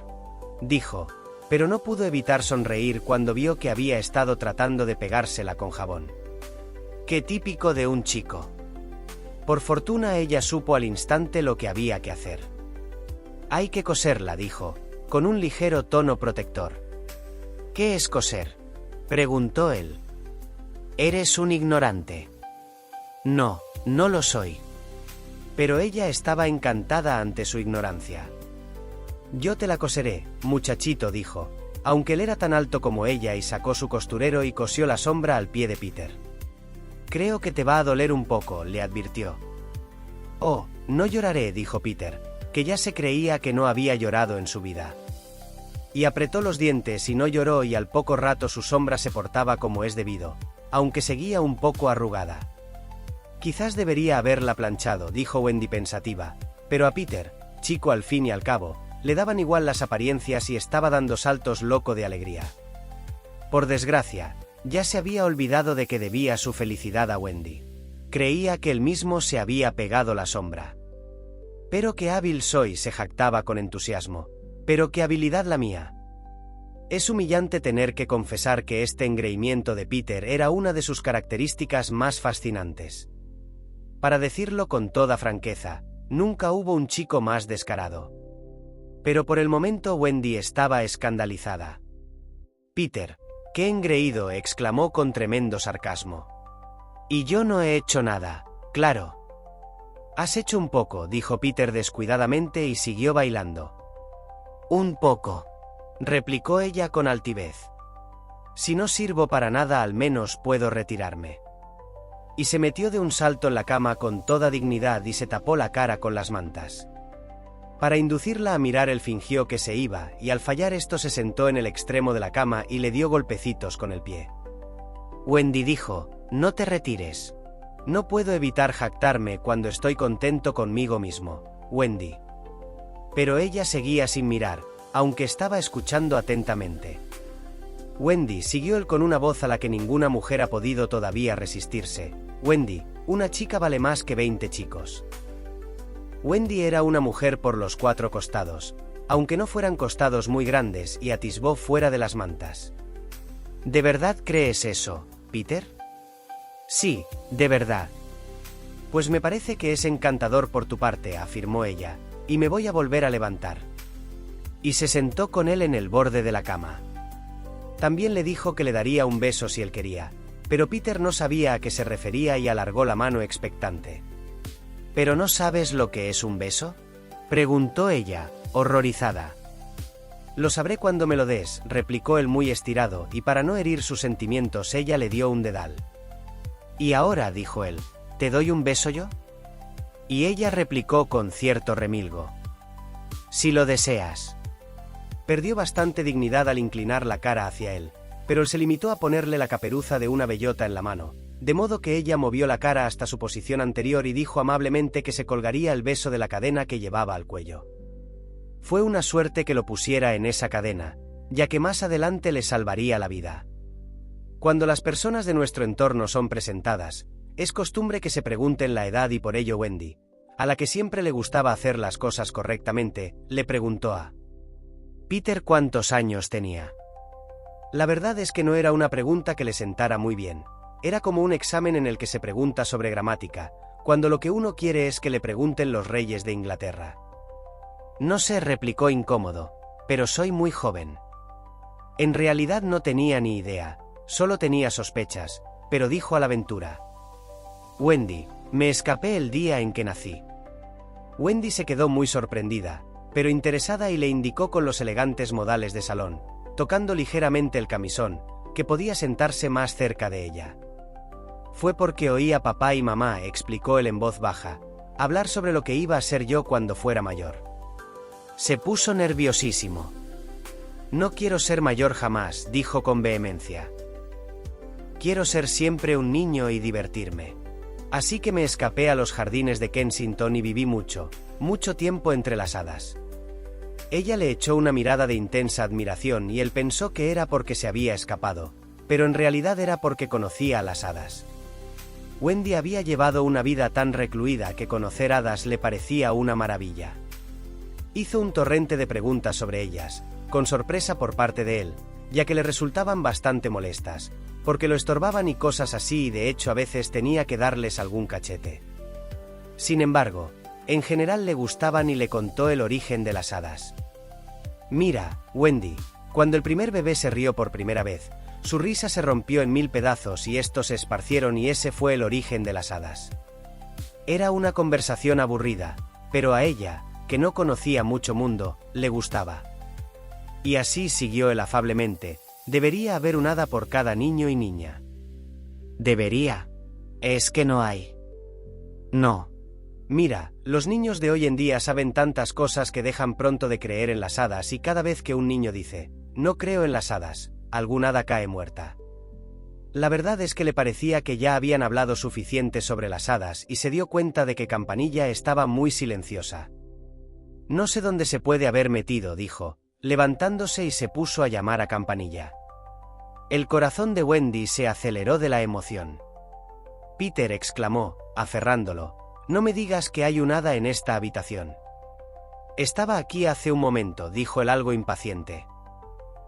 dijo, pero no pudo evitar sonreír cuando vio que había estado tratando de pegársela con jabón. «¡Qué típico de un chico!». Por fortuna ella supo al instante lo que había que hacer. «Hay que coserla», dijo, con un ligero tono protector. «¿Qué es coser?», preguntó él. Eres un ignorante. No, no lo soy. Pero ella estaba encantada ante su ignorancia. Yo te la coseré, muchachito, dijo, aunque él era tan alto como ella, y sacó su costurero y cosió la sombra al pie de Peter. Creo que te va a doler un poco, le advirtió. Oh, no lloraré, dijo Peter, que ya se creía que no había llorado en su vida. Y apretó los dientes y no lloró, y al poco rato su sombra se portaba como es debido, aunque seguía un poco arrugada. Quizás debería haberla planchado, dijo Wendy pensativa, pero a Peter, chico al fin y al cabo, le daban igual las apariencias y estaba dando saltos loco de alegría. Por desgracia, ya se había olvidado de que debía su felicidad a Wendy. Creía que él mismo se había pegado la sombra. Pero qué hábil soy, se jactaba con entusiasmo. Pero qué habilidad la mía. Es humillante tener que confesar que este engreimiento de Peter era una de sus características más fascinantes. Para decirlo con toda franqueza, nunca hubo un chico más descarado. Pero por el momento Wendy estaba escandalizada. Peter, qué engreído, exclamó con tremendo sarcasmo. Y yo no he hecho nada, claro. Has hecho un poco, dijo Peter descuidadamente y siguió bailando. Un poco, replicó ella con altivez. Si no sirvo para nada, al menos puedo retirarme. Y se metió de un salto en la cama con toda dignidad y se tapó la cara con las mantas. Para inducirla a mirar, él fingió que se iba, y al fallar esto se sentó en el extremo de la cama y le dio golpecitos con el pie. Wendy dijo, no te retires. No puedo evitar jactarme cuando estoy contento conmigo mismo, Wendy. Pero ella seguía sin mirar, aunque estaba escuchando atentamente. Wendy, siguió él con una voz a la que ninguna mujer ha podido todavía resistirse. Wendy, una chica vale más que 20 chicos. Wendy era una mujer por los 4 costados, aunque no fueran costados muy grandes, y atisbó fuera de las mantas. ¿De verdad crees eso, Peter? Sí, de verdad. Pues me parece que es encantador por tu parte, afirmó ella, y me voy a volver a levantar. Y se sentó con él en el borde de la cama. También le dijo que le daría un beso si él quería, pero Peter no sabía a qué se refería y alargó la mano expectante. ¿Pero no sabes lo que es un beso?, preguntó ella, horrorizada. Lo sabré cuando me lo des, replicó él muy estirado, y para no herir sus sentimientos ella le dio un dedal. Y ahora, dijo él, ¿te doy un beso yo? Y ella replicó con cierto remilgo. Si lo deseas. Perdió bastante dignidad al inclinar la cara hacia él, pero él se limitó a ponerle la caperuza de una bellota en la mano, de modo que ella movió la cara hasta su posición anterior y dijo amablemente que se colgaría el beso de la cadena que llevaba al cuello. Fue una suerte que lo pusiera en esa cadena, ya que más adelante le salvaría la vida. Cuando las personas de nuestro entorno son presentadas, es costumbre que se pregunten la edad, y por ello Wendy, a la que siempre le gustaba hacer las cosas correctamente, le preguntó a Peter cuántos años tenía. La verdad es que no era una pregunta que le sentara muy bien. Era como un examen en el que se pregunta sobre gramática, cuando lo que uno quiere es que le pregunten los reyes de Inglaterra. No sé, replicó incómodo, pero soy muy joven. En realidad no tenía ni idea, solo tenía sospechas, pero dijo a la aventura. Wendy, me escapé el día en que nací. Wendy se quedó muy sorprendida, pero interesada, y le indicó con los elegantes modales de salón, tocando ligeramente el camisón, que podía sentarse más cerca de ella. Fue porque oí a papá y mamá, explicó él en voz baja, hablar sobre lo que iba a ser yo cuando fuera mayor. Se puso nerviosísimo. No quiero ser mayor jamás, dijo con vehemencia. Quiero ser siempre un niño y divertirme. Así que me escapé a los jardines de Kensington y viví mucho tiempo entre las hadas. Ella le echó una mirada de intensa admiración y él pensó que era porque se había escapado, pero en realidad era porque conocía a las hadas. Wendy había llevado una vida tan recluida que conocer hadas le parecía una maravilla. Hizo un torrente de preguntas sobre ellas, con sorpresa por parte de él, ya que le resultaban bastante molestas, porque lo estorbaban y cosas así, y de hecho a veces tenía que darles algún cachete. Sin embargo, en general le gustaban y le contó el origen de las hadas. Mira, Wendy, cuando el primer bebé se rió por primera vez, Su risa se rompió en 1000 pedazos y estos se esparcieron y ese fue el origen de las hadas. Era una conversación aburrida, pero a ella, que no conocía mucho mundo, le gustaba. Y así siguió él afablemente: debería haber un hada por cada niño y niña. Debería. Es que no hay. No. Mira, los niños de hoy en día saben tantas cosas que dejan pronto de creer en las hadas y cada vez que un niño dice, no creo en las hadas, algún hada cae muerta. La verdad es que le parecía que ya habían hablado suficiente sobre las hadas y se dio cuenta de que Campanilla estaba muy silenciosa. No sé dónde se puede haber metido, dijo, levantándose y se puso a llamar a Campanilla. El corazón de Wendy se aceleró de la emoción. Peter exclamó, aferrándolo, no me digas que hay un hada en esta habitación. Estaba aquí hace un momento, dijo él algo impaciente.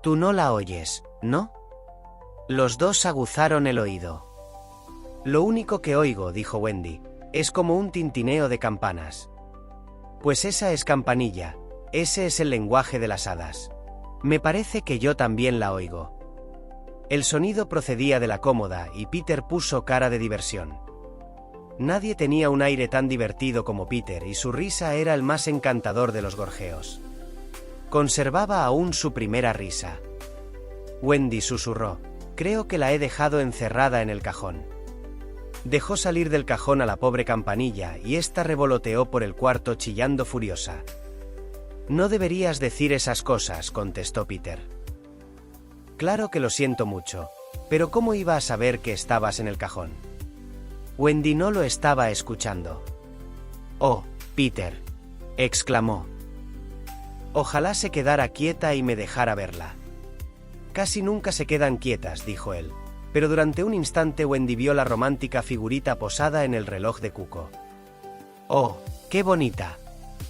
Tú no la oyes, ¿no? Los dos aguzaron el oído. Lo único que oigo, dijo Wendy, es como un tintineo de campanas. Pues esa es Campanilla, ese es el lenguaje de las hadas. Me parece que yo también la oigo. El sonido procedía de la cómoda y Peter puso cara de diversión. Nadie tenía un aire tan divertido como Peter y su risa era el más encantador de los gorjeos. Conservaba aún su primera risa. Wendy susurró, creo que la he dejado encerrada en el cajón. Dejó salir del cajón a la pobre Campanilla y ésta revoloteó por el cuarto chillando furiosa. No deberías decir esas cosas, contestó Peter. Claro que lo siento mucho, pero ¿cómo iba a saber que estabas en el cajón? Wendy no lo estaba escuchando. Oh, Peter, exclamó. Ojalá se quedara quieta y me dejara verla. Casi nunca se quedan quietas, dijo él, pero durante un instante Wendy vio la romántica figurita posada en el reloj de Cuco. Oh, qué bonita,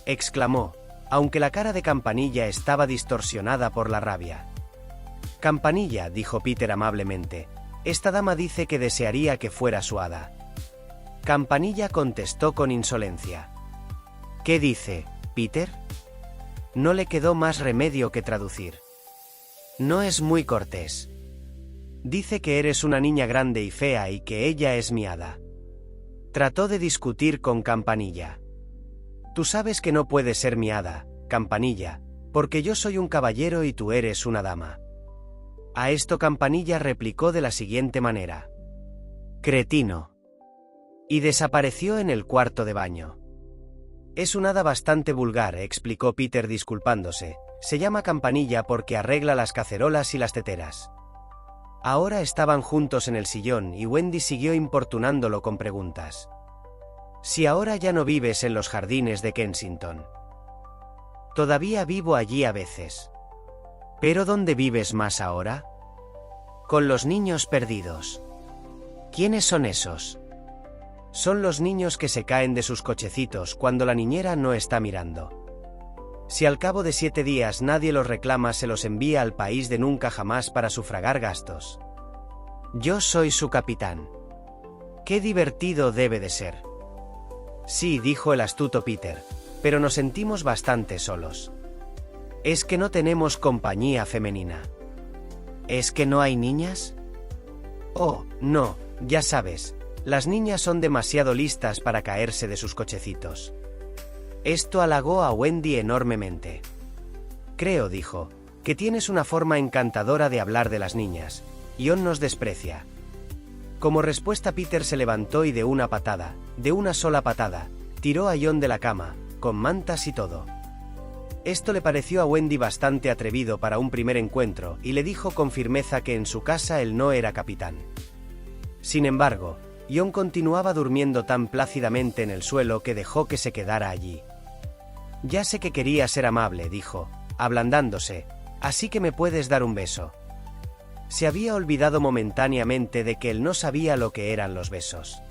exclamó, aunque la cara de Campanilla estaba distorsionada por la rabia. Campanilla, dijo Peter amablemente, esta dama dice que desearía que fuera su hada. Campanilla contestó con insolencia. ¿Qué dice, Peter? No le quedó más remedio que traducir. No es muy cortés. Dice que eres una niña grande y fea y que ella es mi hada. Trató de discutir con Campanilla. Tú sabes que no puedes ser mi hada, Campanilla, porque yo soy un caballero y tú eres una dama. A esto Campanilla replicó de la siguiente manera. Cretino. Y desapareció en el cuarto de baño. Es una hada bastante vulgar, explicó Peter disculpándose. Se llama Campanilla porque arregla las cacerolas y las teteras. Ahora estaban juntos en el sillón y Wendy siguió importunándolo con preguntas. Si ahora ya no vives en los jardines de Kensington. Todavía vivo allí a veces. ¿Pero dónde vives más ahora? Con los niños perdidos. ¿Quiénes son esos? Son los niños que se caen de sus cochecitos cuando la niñera no está mirando. Si al cabo de 7 días nadie los reclama, se los envía al país de nunca jamás para sufragar gastos. Yo soy su capitán. Qué divertido debe de ser. Sí, dijo el astuto Peter, pero nos sentimos bastante solos. Es que no tenemos compañía femenina. ¿Es que no hay niñas? Oh, no, ya sabes. Las niñas son demasiado listas para caerse de sus cochecitos. Esto halagó a Wendy enormemente. Creo, dijo, que tienes una forma encantadora de hablar de las niñas. Ion nos desprecia. Como respuesta Peter se levantó y de una sola patada, tiró a Ion de la cama, con mantas y todo. Esto le pareció a Wendy bastante atrevido para un primer encuentro y le dijo con firmeza que en su casa él no era capitán. Sin embargo, Ion continuaba durmiendo tan plácidamente en el suelo que dejó que se quedara allí. Ya sé que quería ser amable, dijo, ablandándose, así que me puedes dar un beso. Se había olvidado momentáneamente de que él no sabía lo que eran los besos.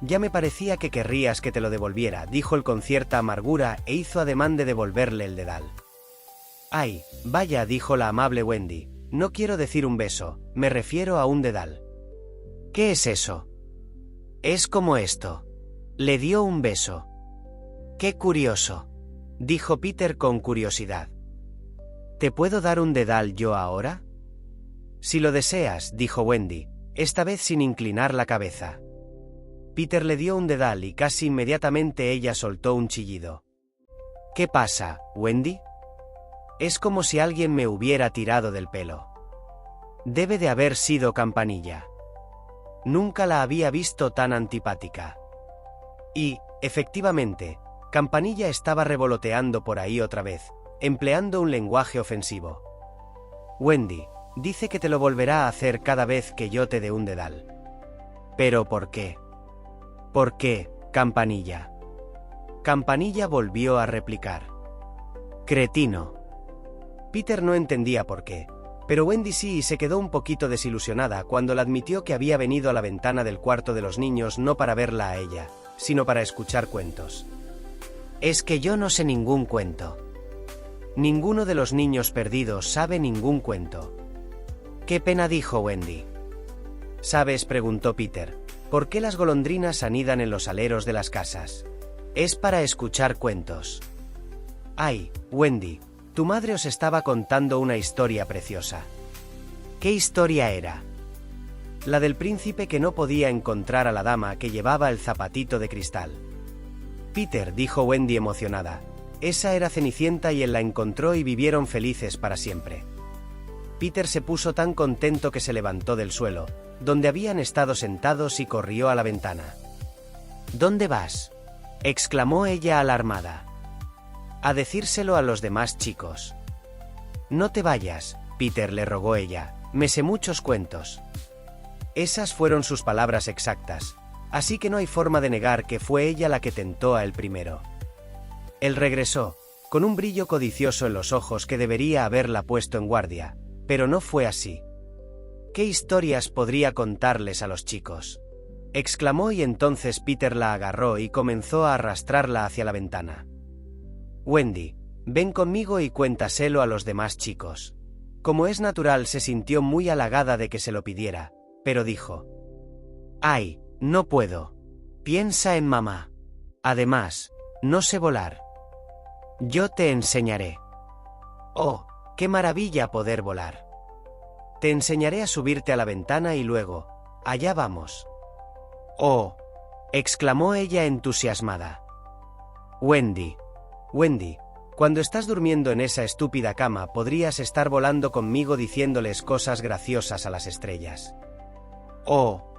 Ya me parecía que querrías que te lo devolviera, dijo él con cierta amargura e hizo ademán de devolverle el dedal. Ay, vaya, dijo la amable Wendy, no quiero decir un beso, me refiero a un dedal. ¿Qué es eso? Es como esto. Le dio un beso. Qué curioso, dijo Peter con curiosidad. ¿Te puedo dar un dedal yo ahora? Si lo deseas, dijo Wendy, esta vez sin inclinar la cabeza. Peter le dio un dedal y casi inmediatamente ella soltó un chillido. ¿Qué pasa, Wendy? Es como si alguien me hubiera tirado del pelo. Debe de haber sido Campanilla. Nunca la había visto tan antipática. Y, efectivamente, Campanilla estaba revoloteando por ahí otra vez, empleando un lenguaje ofensivo. Wendy, dice que te lo volverá a hacer cada vez que yo te dé un dedal. ¿Pero por qué? ¿Por qué, Campanilla? Campanilla volvió a replicar. Cretino. Peter no entendía por qué, pero Wendy sí, y se quedó un poquito desilusionada cuando le admitió que había venido a la ventana del cuarto de los niños no para verla a ella, sino para escuchar cuentos. Es que yo no sé ningún cuento. Ninguno de los niños perdidos sabe ningún cuento. Qué pena, dijo Wendy. ¿Sabes?, preguntó Peter, ¿por qué las golondrinas anidan en los aleros de las casas? Es para escuchar cuentos. Ay, Wendy, tu madre os estaba contando una historia preciosa. ¿Qué historia era? La del príncipe que no podía encontrar a la dama que llevaba el zapatito de cristal. Peter, dijo Wendy emocionada, esa era Cenicienta y él la encontró y vivieron felices para siempre. Peter se puso tan contento que se levantó del suelo, donde habían estado sentados, y corrió a la ventana. ¿Dónde vas?, exclamó ella alarmada. A decírselo a los demás chicos. No te vayas, Peter, le rogó ella, me sé muchos cuentos. Esas fueron sus palabras exactas, así que no hay forma de negar que fue ella la que tentó a él primero. Él regresó, con un brillo codicioso en los ojos que debería haberla puesto en guardia, pero no fue así. ¿Qué historias podría contarles a los chicos?, exclamó, y entonces Peter la agarró y comenzó a arrastrarla hacia la ventana. Wendy, ven conmigo y cuéntaselo a los demás chicos. Como es natural, se sintió muy halagada de que se lo pidiera, pero dijo: Ay, no puedo. Piensa en mamá. Además, no sé volar. Yo te enseñaré. Oh, qué maravilla poder volar. Te enseñaré a subirte a la ventana y luego, allá vamos. Oh, exclamó ella entusiasmada. Wendy, cuando estás durmiendo en esa estúpida cama podrías estar volando conmigo diciéndoles cosas graciosas a las estrellas. Oh.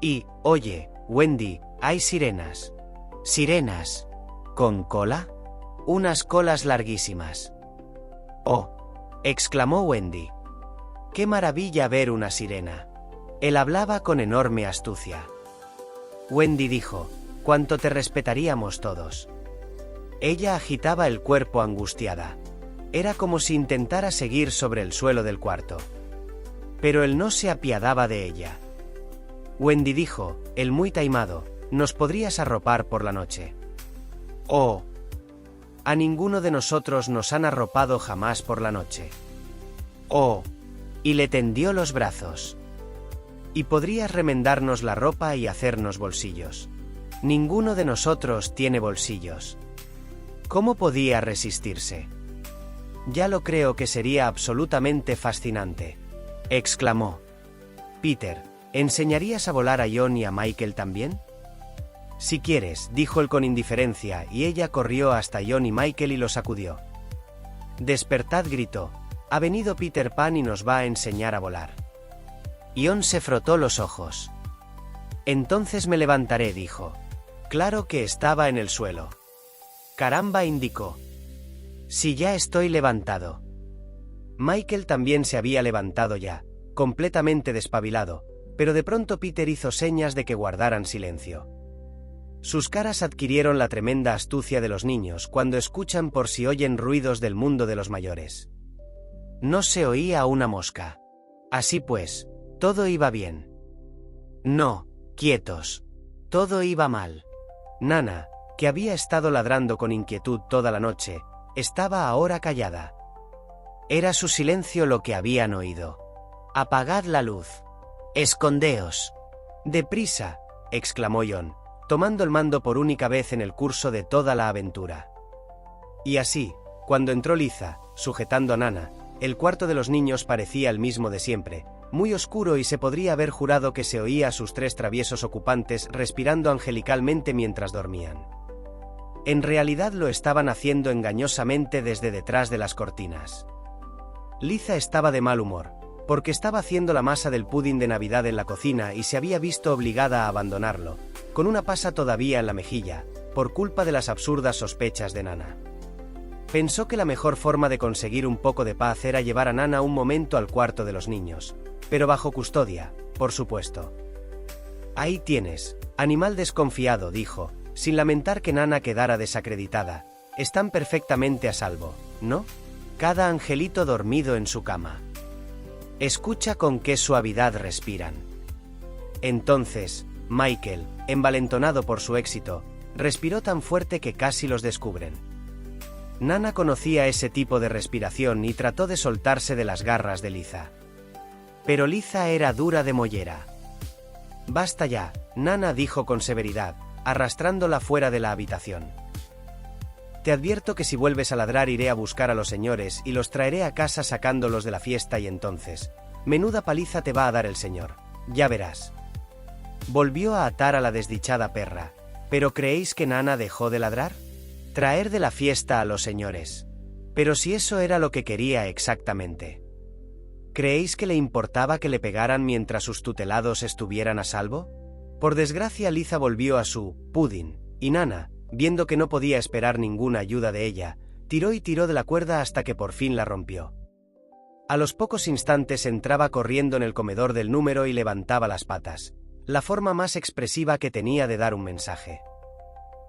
Y, oye, Wendy, hay sirenas. ¿Sirenas? ¿Con cola? Unas colas larguísimas. Oh, exclamó Wendy. ¡Qué maravilla ver una sirena! Él hablaba con enorme astucia. Wendy dijo: «¿Cuánto te respetaríamos todos?». Ella agitaba el cuerpo angustiada. Era como si intentara seguir sobre el suelo del cuarto. Pero él no se apiadaba de ella. Wendy dijo, él muy taimado: «¿Nos podrías arropar por la noche?». «Oh, a ninguno de nosotros nos han arropado jamás por la noche». «Oh», y le tendió los brazos. «Y podrías remendarnos la ropa y hacernos bolsillos. Ninguno de nosotros tiene bolsillos». ¿Cómo podía resistirse? «Ya lo creo que sería absolutamente fascinante», exclamó. «Peter, ¿enseñarías a volar a John y a Michael también?». «Si quieres», dijo él con indiferencia, y ella corrió hasta John y Michael y los sacudió. «Despertad», gritó. «Ha venido Peter Pan y nos va a enseñar a volar». John se frotó los ojos. «Entonces me levantaré», dijo. Claro que estaba en el suelo. «Caramba», indicó. «Si ya estoy levantado». Michael también se había levantado ya, completamente despabilado, pero de pronto Peter hizo señas de que guardaran silencio. Sus caras adquirieron la tremenda astucia de los niños cuando escuchan por si oyen ruidos del mundo de los mayores. No se oía una mosca. Así pues, todo iba bien. No, quietos. Todo iba mal. Nana, que había estado ladrando con inquietud toda la noche, estaba ahora callada. Era su silencio lo que habían oído. «Apagad la luz. Escondeos». «Deprisa», exclamó John, tomando el mando por única vez en el curso de toda la aventura. Y así, cuando entró Liza, sujetando a Nana, El cuarto de los niños parecía el mismo de siempre, muy oscuro, y se podría haber jurado que se oía a sus 3 traviesos ocupantes respirando angelicalmente mientras dormían. En realidad lo estaban haciendo engañosamente desde detrás de las cortinas. Liza estaba de mal humor, porque estaba haciendo la masa del pudín de Navidad en la cocina y se había visto obligada a abandonarlo, con una pasa todavía en la mejilla, por culpa de las absurdas sospechas de Nana. Pensó que la mejor forma de conseguir un poco de paz era llevar a Nana un momento al cuarto de los niños, pero bajo custodia, por supuesto. Ahí tienes, animal desconfiado, dijo, sin lamentar que Nana quedara desacreditada. Están perfectamente a salvo, ¿no? Cada angelito dormido en su cama. Escucha con qué suavidad respiran. Entonces, Michael, envalentonado por su éxito, respiró tan fuerte que casi los descubren. Nana conocía ese tipo de respiración y trató de soltarse de las garras de Liza. Pero Liza era dura de mollera. Basta ya, Nana dijo con severidad, arrastrándola fuera de la habitación. Te advierto que si vuelves a ladrar iré a buscar a los señores y los traeré a casa sacándolos de la fiesta, y entonces, menuda paliza te va a dar el señor, ya verás. Volvió a atar a la desdichada perra. ¿Pero creéis que Nana dejó de ladrar? Traer de la fiesta a los señores. Pero si eso era lo que quería exactamente. ¿Creéis que le importaba que le pegaran mientras sus tutelados estuvieran a salvo? Por desgracia, Liza volvió a su pudín, y Nana, viendo que no podía esperar ninguna ayuda de ella, tiró y tiró de la cuerda hasta que por fin la rompió. A los pocos instantes entraba corriendo en el comedor del número y levantaba las patas, la forma más expresiva que tenía de dar un mensaje.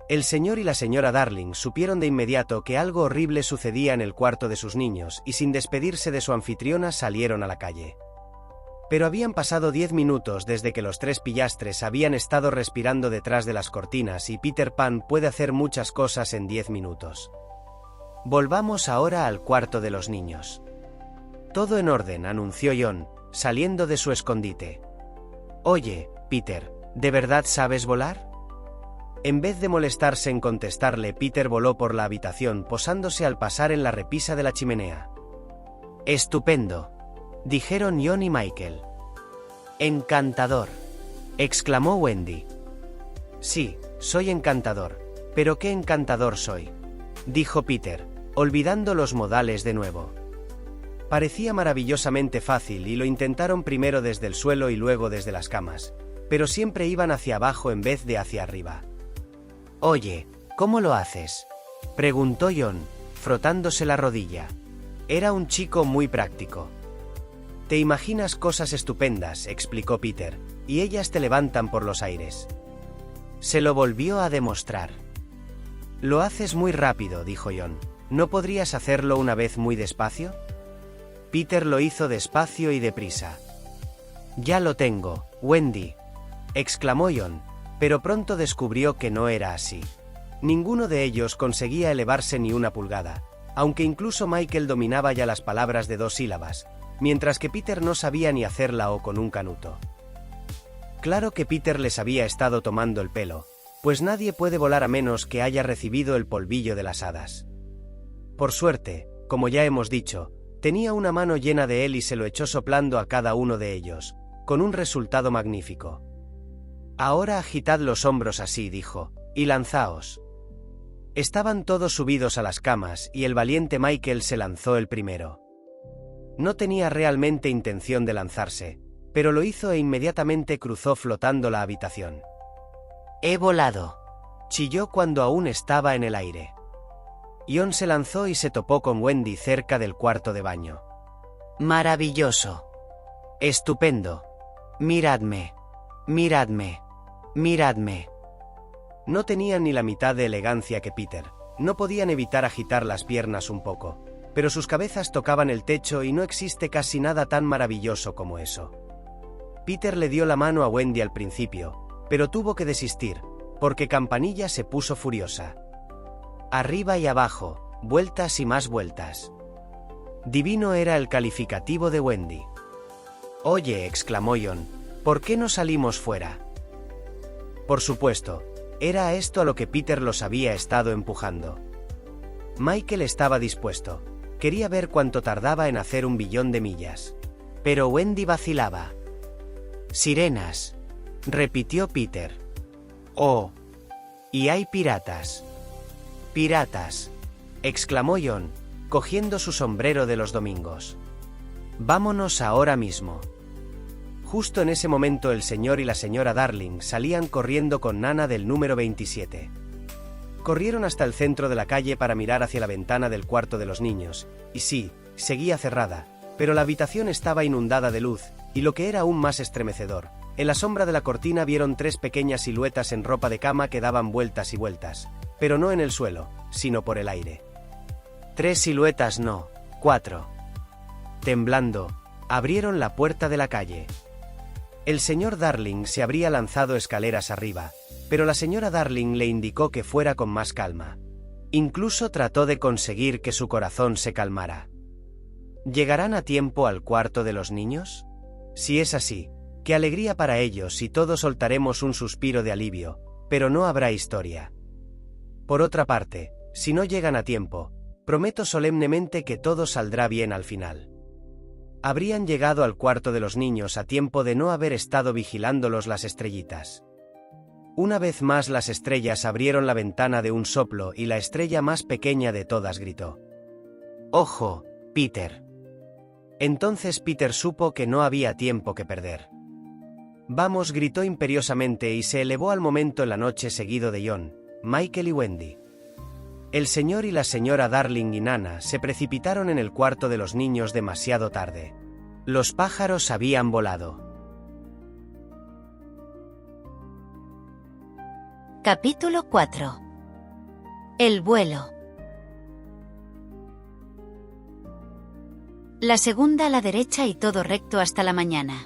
El señor y la señora Darling supieron de inmediato que algo horrible sucedía en el cuarto de sus niños y sin despedirse de su anfitriona salieron a la calle. Pero habían pasado 10 minutos desde que los 3 pillastres habían estado respirando detrás de las cortinas y Peter Pan puede hacer muchas cosas en 10 minutos. Volvamos ahora al cuarto de los niños. Todo en orden, anunció John, saliendo de su escondite. Oye, Peter, ¿de verdad sabes volar? En vez de molestarse en contestarle, Peter voló por la habitación posándose al pasar en la repisa de la chimenea. Estupendo, dijeron John y Michael. Encantador, exclamó Wendy. Sí, soy encantador, pero qué encantador soy, dijo Peter, olvidando los modales de nuevo. Parecía maravillosamente fácil y lo intentaron primero desde el suelo y luego desde las camas, pero siempre iban hacia abajo en vez de hacia arriba. Oye, ¿cómo lo haces?, preguntó John, frotándose la rodilla. Era un chico muy práctico. Te imaginas cosas estupendas, explicó Peter, y ellas te levantan por los aires. Se lo volvió a demostrar. Lo haces muy rápido, dijo John. ¿No podrías hacerlo una vez muy despacio? Peter lo hizo despacio y deprisa. Ya lo tengo, Wendy, exclamó John, pero pronto descubrió que no era así. Ninguno de ellos conseguía elevarse ni una pulgada, aunque incluso Michael dominaba ya las palabras de 2 sílabas, mientras que Peter no sabía ni hacer la O con un canuto. Claro que Peter les había estado tomando el pelo, pues nadie puede volar a menos que haya recibido el polvillo de las hadas. Por suerte, como ya hemos dicho, tenía una mano llena de él y se lo echó soplando a cada uno de ellos, con un resultado magnífico. Ahora agitad los hombros así, dijo, y lanzaos. Estaban todos subidos a las camas y el valiente Michael se lanzó el primero. No tenía realmente intención de lanzarse, pero lo hizo e inmediatamente cruzó flotando la habitación. «He volado», chilló cuando aún estaba en el aire. John se lanzó y se topó con Wendy cerca del cuarto de baño. «Maravilloso. Estupendo. Miradme. Miradme. Miradme». No tenían ni la mitad de elegancia que Peter, no podían evitar agitar las piernas un poco, pero sus cabezas tocaban el techo y no existe casi nada tan maravilloso como eso. Peter le dio la mano a Wendy al principio, pero tuvo que desistir, porque Campanilla se puso furiosa. Arriba y abajo, vueltas y más vueltas. Divino era el calificativo de Wendy. «Oye», exclamó John, «¿por qué no salimos fuera?» Por supuesto, era a esto a lo que Peter los había estado empujando. Michael estaba dispuesto, Quería ver cuánto tardaba en hacer 1 billón de millas. Pero Wendy vacilaba. «Sirenas», repitió Peter. «Oh. Y hay piratas». «Piratas», exclamó John, cogiendo su sombrero de los domingos. «Vámonos ahora mismo». Justo en ese momento el señor y la señora Darling salían corriendo con Nana del número 27. Corrieron hasta el centro de la calle para mirar hacia la ventana del cuarto de los niños, y sí, seguía cerrada, pero la habitación estaba inundada de luz, y lo que era aún más estremecedor, en la sombra de la cortina vieron 3 pequeñas siluetas en ropa de cama que daban vueltas y vueltas, pero no en el suelo, sino por el aire. 3 siluetas no, 4. Temblando, abrieron la puerta de la calle. El señor Darling se habría lanzado escaleras arriba, pero la señora Darling le indicó que fuera con más calma. Incluso trató de conseguir que su corazón se calmara. ¿Llegarán a tiempo al cuarto de los niños? Si es así, qué alegría para ellos y todos soltaremos un suspiro de alivio, pero no habrá historia. Por otra parte, si no llegan a tiempo, prometo solemnemente que todo saldrá bien al final. Habrían llegado al cuarto de los niños a tiempo de no haber estado vigilándolos las estrellitas. Una vez más las estrellas abrieron la ventana de un soplo y la estrella más pequeña de todas gritó: «¡Ojo, Peter!». Entonces Peter supo que no había tiempo que perder. «Vamos», gritó imperiosamente y se elevó al momento en la noche seguido de John, Michael y Wendy. El señor y la señora Darling y Nana se precipitaron en el cuarto de los niños demasiado tarde. Los pájaros habían volado. Capítulo 4. El vuelo. La segunda a la derecha y todo recto hasta la mañana.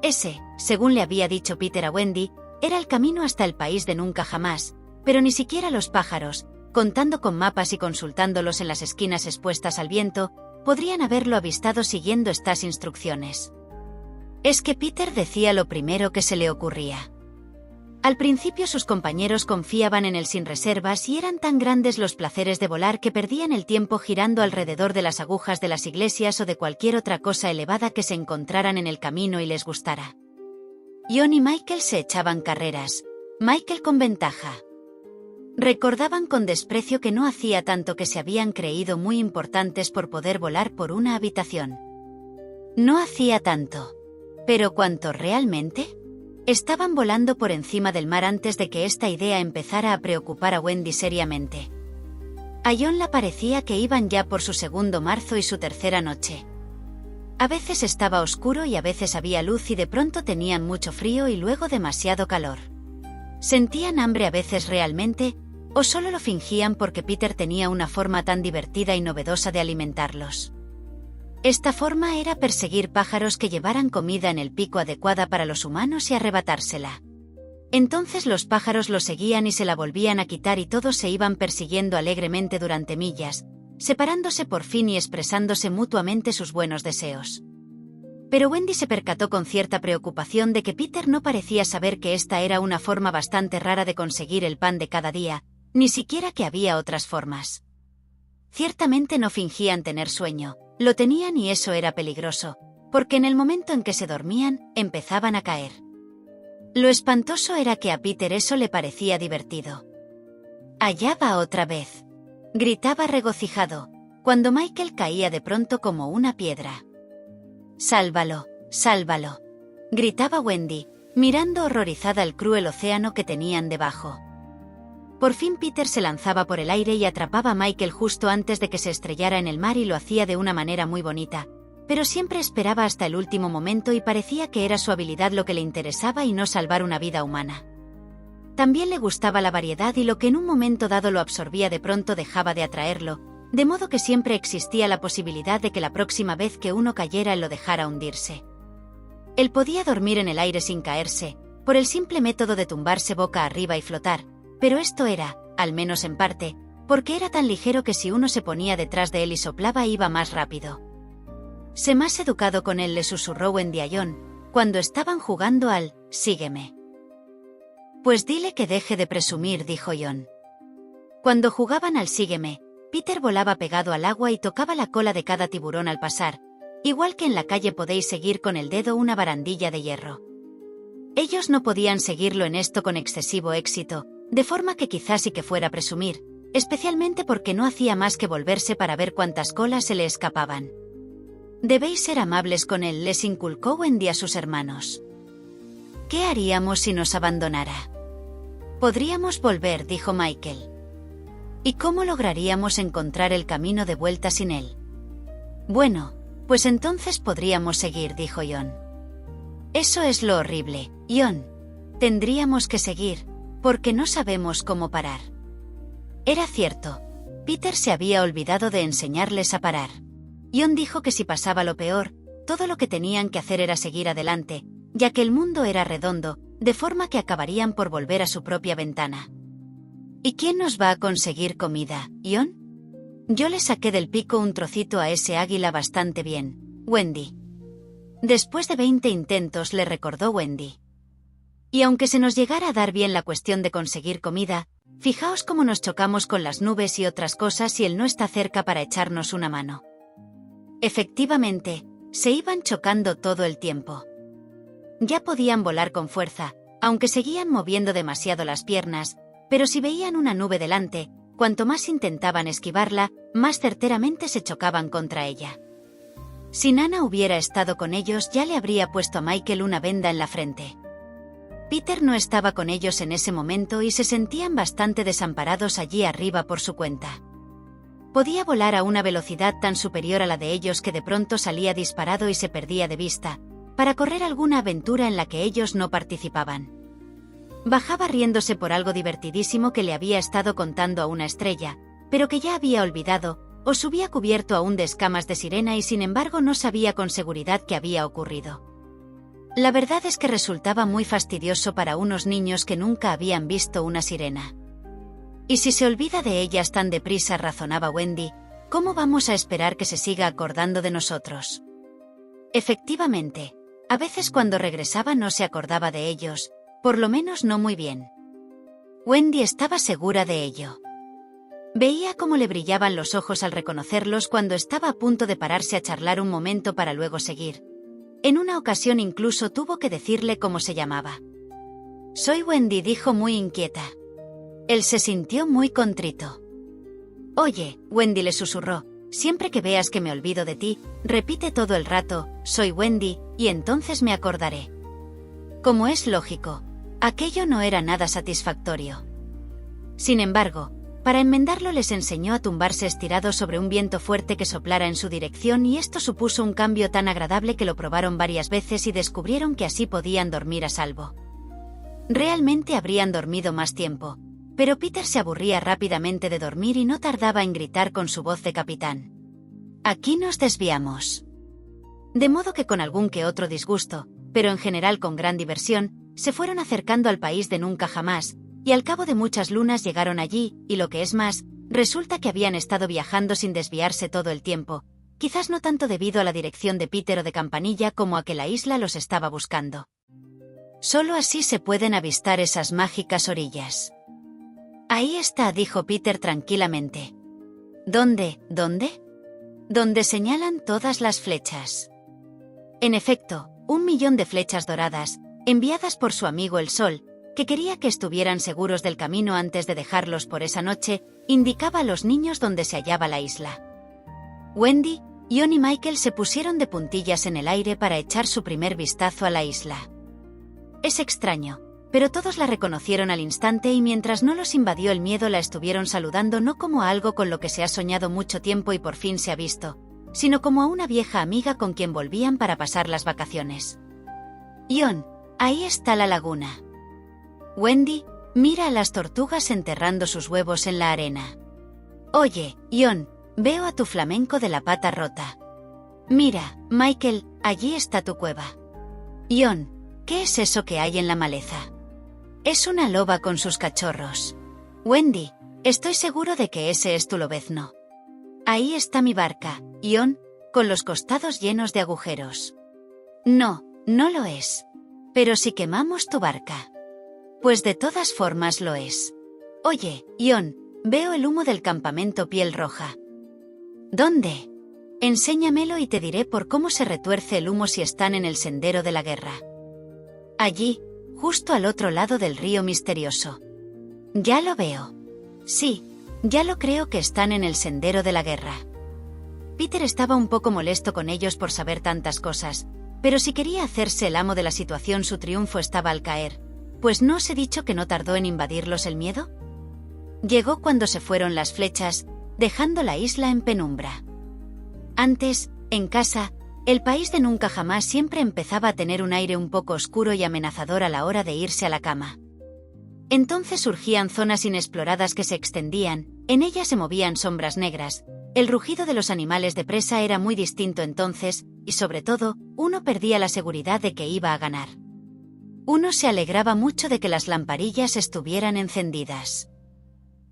Ese, según le había dicho Peter a Wendy, era el camino hasta el país de nunca jamás, pero ni siquiera los pájaros, contando con mapas y consultándolos en las esquinas expuestas al viento, podrían haberlo avistado siguiendo estas instrucciones. Es que Peter decía lo primero que se le ocurría. Al principio sus compañeros confiaban en él sin reservas y eran tan grandes los placeres de volar que perdían el tiempo girando alrededor de las agujas de las iglesias o de cualquier otra cosa elevada que se encontraran en el camino y les gustara. John y Michael se echaban carreras, Michael con ventaja. Recordaban con desprecio que no hacía tanto que se habían creído muy importantes por poder volar por una habitación. No hacía tanto. ¿Pero cuánto realmente? Estaban volando por encima del mar antes de que esta idea empezara a preocupar a Wendy seriamente. A John le parecía que iban ya por su 2º marzo y su 3ª noche. A veces estaba oscuro y a veces había luz y de pronto tenían mucho frío y luego demasiado calor. ¿Sentían hambre a veces realmente, o solo lo fingían porque Peter tenía una forma tan divertida y novedosa de alimentarlos? Esta forma era perseguir pájaros que llevaran comida en el pico adecuada para los humanos y arrebatársela. Entonces los pájaros lo seguían y se la volvían a quitar y todos se iban persiguiendo alegremente durante millas, separándose por fin y expresándose mutuamente sus buenos deseos. Pero Wendy se percató con cierta preocupación de que Peter no parecía saber que esta era una forma bastante rara de conseguir el pan de cada día, ni siquiera que había otras formas. Ciertamente no fingían tener sueño, lo tenían y eso era peligroso, porque en el momento en que se dormían, empezaban a caer. Lo espantoso era que a Peter eso le parecía divertido. «Allá va otra vez», gritaba regocijado, cuando Michael caía de pronto como una piedra. «Sálvalo, sálvalo», gritaba Wendy, mirando horrorizada el cruel océano que tenían debajo. Por fin Peter se lanzaba por el aire y atrapaba a Michael justo antes de que se estrellara en el mar y lo hacía de una manera muy bonita, pero siempre esperaba hasta el último momento y parecía que era su habilidad lo que le interesaba y no salvar una vida humana. También le gustaba la variedad y lo que en un momento dado lo absorbía de pronto dejaba de atraerlo, de modo que siempre existía la posibilidad de que la próxima vez que uno cayera él lo dejara hundirse. Él podía dormir en el aire sin caerse, por el simple método de tumbarse boca arriba y flotar, pero esto era, al menos en parte, porque era tan ligero que si uno se ponía detrás de él y soplaba iba más rápido. «Sé más educado con él», le susurró Wendy a John, cuando estaban jugando al «sígueme». «Pues dile que deje de presumir», dijo John. Cuando jugaban al sígueme, Peter volaba pegado al agua y tocaba la cola de cada tiburón al pasar. Igual que en la calle podéis seguir con el dedo una barandilla de hierro. Ellos no podían seguirlo en esto con excesivo éxito, de forma que quizás sí que fuera a presumir, especialmente porque no hacía más que volverse para ver cuántas colas se le escapaban. Debéis ser amables con él, les inculcó Wendy a sus hermanos. ¿Qué haríamos si nos abandonara? Podríamos volver, dijo Michael. ¿Y cómo lograríamos encontrar el camino de vuelta sin él? Bueno, pues entonces podríamos seguir, dijo Ion. Eso es lo horrible, Ion. Tendríamos que seguir, porque no sabemos cómo parar. Era cierto. Peter se había olvidado de enseñarles a parar. Ion dijo que si pasaba lo peor, todo lo que tenían que hacer era seguir adelante, ya que el mundo era redondo, de forma que acabarían por volver a su propia ventana. ¿Y quién nos va a conseguir comida, Ion? Yo le saqué del pico un trocito a ese águila bastante bien, Wendy. Después de 20 intentos, le recordó Wendy. Y aunque se nos llegara a dar bien la cuestión de conseguir comida, fijaos cómo nos chocamos con las nubes y otras cosas si él no está cerca para echarnos una mano. Efectivamente, se iban chocando todo el tiempo. Ya podían volar con fuerza, aunque seguían moviendo demasiado las piernas, pero si veían una nube delante, cuanto más intentaban esquivarla, más certeramente se chocaban contra ella. Si Nana hubiera estado con ellos, ya le habría puesto a Michael una venda en la frente. Peter no estaba con ellos en ese momento y se sentían bastante desamparados allí arriba por su cuenta. Podía volar a una velocidad tan superior a la de ellos que de pronto salía disparado y se perdía de vista, para correr alguna aventura en la que ellos no participaban. Bajaba riéndose por algo divertidísimo que le había estado contando a una estrella, pero que ya había olvidado, o subía cubierto aún de escamas de sirena y sin embargo no sabía con seguridad qué había ocurrido. La verdad es que resultaba muy fastidioso para unos niños que nunca habían visto una sirena. Y si se olvida de ellas tan deprisa, razonaba Wendy, ¿cómo vamos a esperar que se siga acordando de nosotros? Efectivamente, a veces cuando regresaba no se acordaba de ellos, por lo menos no muy bien. Wendy estaba segura de ello. Veía cómo le brillaban los ojos al reconocerlos cuando estaba a punto de pararse a charlar un momento para luego seguir. En una ocasión incluso tuvo que decirle cómo se llamaba. Soy Wendy, dijo muy inquieta. Él se sintió muy contrito. Oye, Wendy le susurró, siempre que veas que me olvido de ti, repite todo el rato, soy Wendy, y entonces me acordaré. Como es lógico, aquello no era nada satisfactorio. Sin embargo, para enmendarlo les enseñó a tumbarse estirado sobre un viento fuerte que soplara en su dirección y esto supuso un cambio tan agradable que lo probaron varias veces y descubrieron que así podían dormir a salvo. Realmente habrían dormido más tiempo, pero Peter se aburría rápidamente de dormir y no tardaba en gritar con su voz de capitán. Aquí nos desviamos. De modo que con algún que otro disgusto, pero en general con gran diversión, se fueron acercando al país de nunca jamás, y al cabo de muchas lunas llegaron allí, y lo que es más, resulta que habían estado viajando sin desviarse todo el tiempo, quizás no tanto debido a la dirección de Peter o de Campanilla como a que la isla los estaba buscando. Solo así se pueden avistar esas mágicas orillas. Ahí está, dijo Peter tranquilamente. ¿Dónde? ¿Dónde? Donde señalan todas las flechas. En efecto, 1.000.000 de flechas doradas, enviadas por su amigo el Sol, que quería que estuvieran seguros del camino antes de dejarlos por esa noche, indicaba a los niños dónde se hallaba la isla. Wendy, Ion y Michael se pusieron de puntillas en el aire para echar su primer vistazo a la isla. Es extraño, pero todos la reconocieron al instante y mientras no los invadió el miedo la estuvieron saludando no como a algo con lo que se ha soñado mucho tiempo y por fin se ha visto, sino como a una vieja amiga con quien volvían para pasar las vacaciones. Ion, ahí está la laguna. Wendy, mira a las tortugas enterrando sus huevos en la arena. Oye, Ion, veo a tu flamenco de la pata rota. Mira, Michael, allí está tu cueva. Ion, ¿qué es eso que hay en la maleza? Es una loba con sus cachorros. Wendy, estoy seguro de que ese es tu lobezno. Ahí está mi barca, Ion, con los costados llenos de agujeros. No, no lo es. Pero si quemamos tu barca. Pues de todas formas lo es. Oye, Ion, Veo el humo del campamento Piel Roja. ¿Dónde? Enséñamelo y te diré por cómo se retuerce el humo si están en el sendero de la guerra. Allí, justo al otro lado del río misterioso. Ya lo veo. Sí, ya lo creo que están en el sendero de la guerra. Peter estaba un poco molesto con ellos por saber tantas cosas, pero si quería hacerse el amo de la situación su triunfo estaba al caer, pues ¿no os he dicho que no tardó en invadirlos el miedo? Llegó cuando se fueron las flechas, dejando la isla en penumbra. Antes, en casa, el país de nunca jamás siempre empezaba a tener un aire un poco oscuro y amenazador a la hora de irse a la cama. Entonces surgían zonas inexploradas que se extendían, en ellas se movían sombras negras, el rugido de los animales de presa era muy distinto entonces, y sobre todo, uno perdía la seguridad de que iba a ganar. Uno se alegraba mucho de que las lamparillas estuvieran encendidas.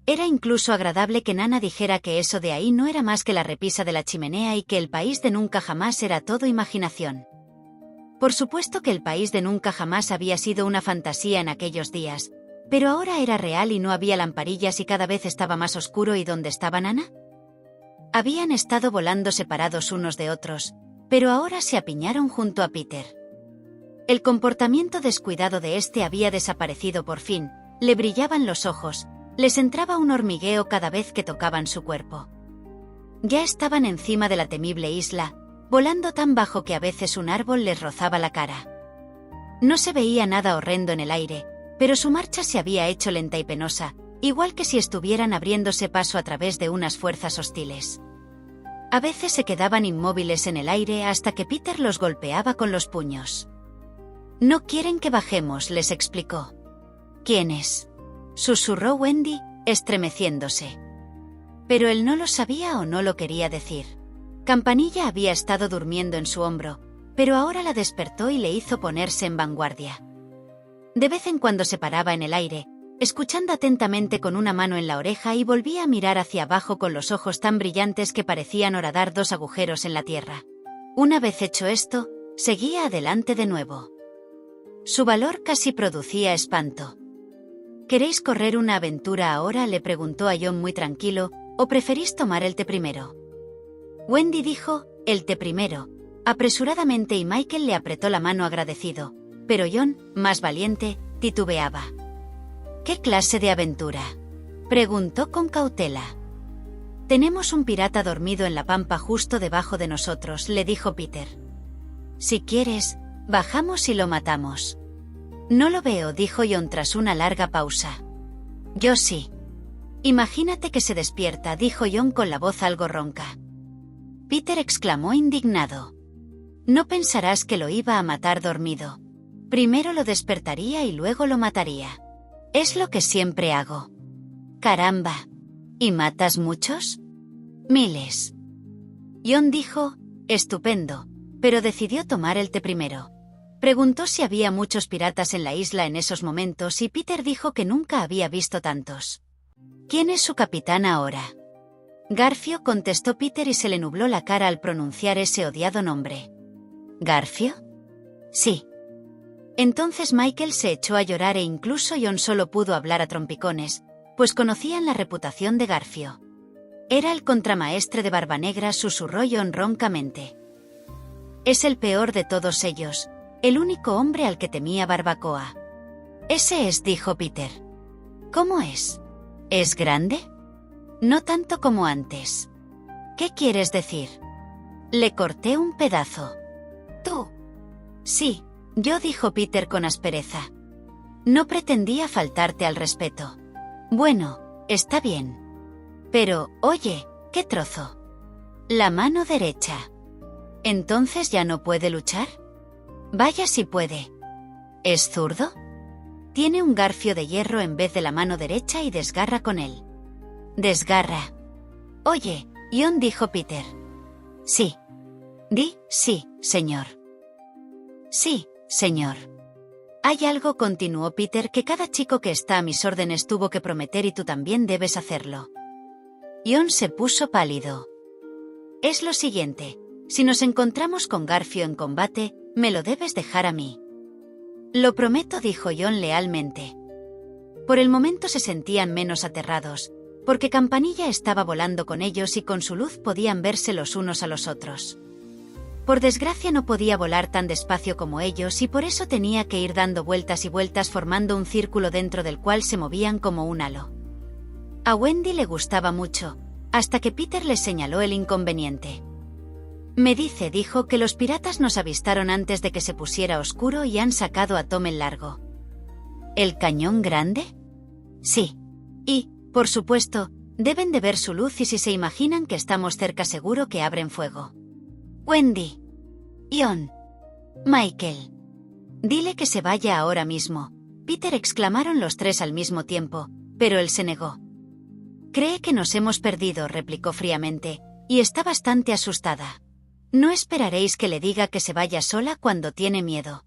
Era incluso agradable que Nana dijera que eso de ahí no era más que la repisa de la chimenea y que el país de nunca jamás era todo imaginación. Por supuesto que el país de nunca jamás había sido una fantasía en aquellos días, pero ahora era real y no había lamparillas y cada vez estaba más oscuro. ¿Y dónde estaba Nana? Habían estado volando separados unos de otros, pero ahora se apiñaron junto a Peter. El comportamiento descuidado de este había desaparecido por fin, le brillaban los ojos, les entraba un hormigueo cada vez que tocaban su cuerpo. Ya estaban encima de la temible isla, volando tan bajo que a veces un árbol les rozaba la cara. No se veía nada horrendo en el aire, pero su marcha se había hecho lenta y penosa, igual que si estuvieran abriéndose paso a través de unas fuerzas hostiles. A veces se quedaban inmóviles en el aire hasta que Peter los golpeaba con los puños. «No quieren que bajemos», les explicó. «¿Quiénes?», susurró Wendy, estremeciéndose. Pero él no lo sabía o no lo quería decir. Campanilla había estado durmiendo en su hombro, pero ahora la despertó y le hizo ponerse en vanguardia. De vez en cuando se paraba en el aire, escuchando atentamente con una mano en la oreja y volvía a mirar hacia abajo con los ojos tan brillantes que parecían horadar 2 agujeros en la tierra. Una vez hecho esto, seguía adelante de nuevo. Su valor casi producía espanto. ¿Queréis correr una aventura ahora?, le preguntó a John muy tranquilo, ¿o preferís tomar el té primero? Wendy dijo, el té primero, apresuradamente y Michael le apretó la mano agradecido, pero John, más valiente, titubeaba. ¿Qué clase de aventura?, preguntó con cautela. Tenemos un pirata dormido en la pampa justo debajo de nosotros, le dijo Peter. Si quieres, bajamos y lo matamos. No lo veo, dijo John tras una larga pausa. Yo sí. Imagínate que se despierta, dijo John con la voz algo ronca. Peter exclamó indignado. No pensarás que lo iba a matar dormido. Primero lo despertaría y luego lo mataría. Es lo que siempre hago. Caramba. ¿Y matas muchos? Miles. John dijo, estupendo, pero decidió tomar el té primero. Preguntó si había muchos piratas en la isla en esos momentos y Peter dijo que nunca había visto tantos. ¿Quién es su capitán ahora? Garfio, contestó Peter y se le nubló la cara al pronunciar ese odiado nombre. ¿Garfio? Sí. Entonces Michael se echó a llorar e incluso John solo pudo hablar a trompicones, pues conocían la reputación de Garfio. Era el contramaestre de Barbanegra, susurró John roncamente. Es el peor de todos ellos, el único hombre al que temía Barbacoa. Ese es, dijo Peter. ¿Cómo es? ¿Es grande? No tanto como antes. ¿Qué quieres decir? Le corté un pedazo. ¿Tú? Sí, yo, dijo Peter con aspereza. No pretendía faltarte al respeto. Bueno, está bien. Pero, oye, ¿qué trozo? La mano derecha. ¿Entonces ya no puede luchar? Vaya si puede. ¿Es zurdo? Tiene un garfio de hierro en vez de la mano derecha y desgarra con él. Desgarra. Oye, John, dijo Peter. Sí. Di, sí, señor. Sí, señor. Hay algo, continuó Peter, que cada chico que está a mis órdenes tuvo que prometer y tú también debes hacerlo. John se puso pálido. Es lo siguiente. Si nos encontramos con Garfio en combate, me lo debes dejar a mí. Lo prometo, dijo John lealmente. Por el momento se sentían menos aterrados, porque Campanilla estaba volando con ellos y con su luz podían verse los unos a los otros. Por desgracia no podía volar tan despacio como ellos y por eso tenía que ir dando vueltas y vueltas formando un círculo dentro del cual se movían como un halo. A Wendy le gustaba mucho, hasta que Peter les señaló el inconveniente. Dijo que los piratas nos avistaron antes de que se pusiera oscuro y han sacado a Tom el Largo. ¿El cañón grande? Sí. Y, por supuesto, deben de ver su luz y si se imaginan que estamos cerca seguro que abren fuego. Wendy. Ion. Michael. Dile que se vaya ahora mismo, Peter, exclamaron los tres al mismo tiempo, pero él se negó. Cree que nos hemos perdido, replicó fríamente, y está bastante asustada. No esperaréis que le diga que se vaya sola cuando tiene miedo.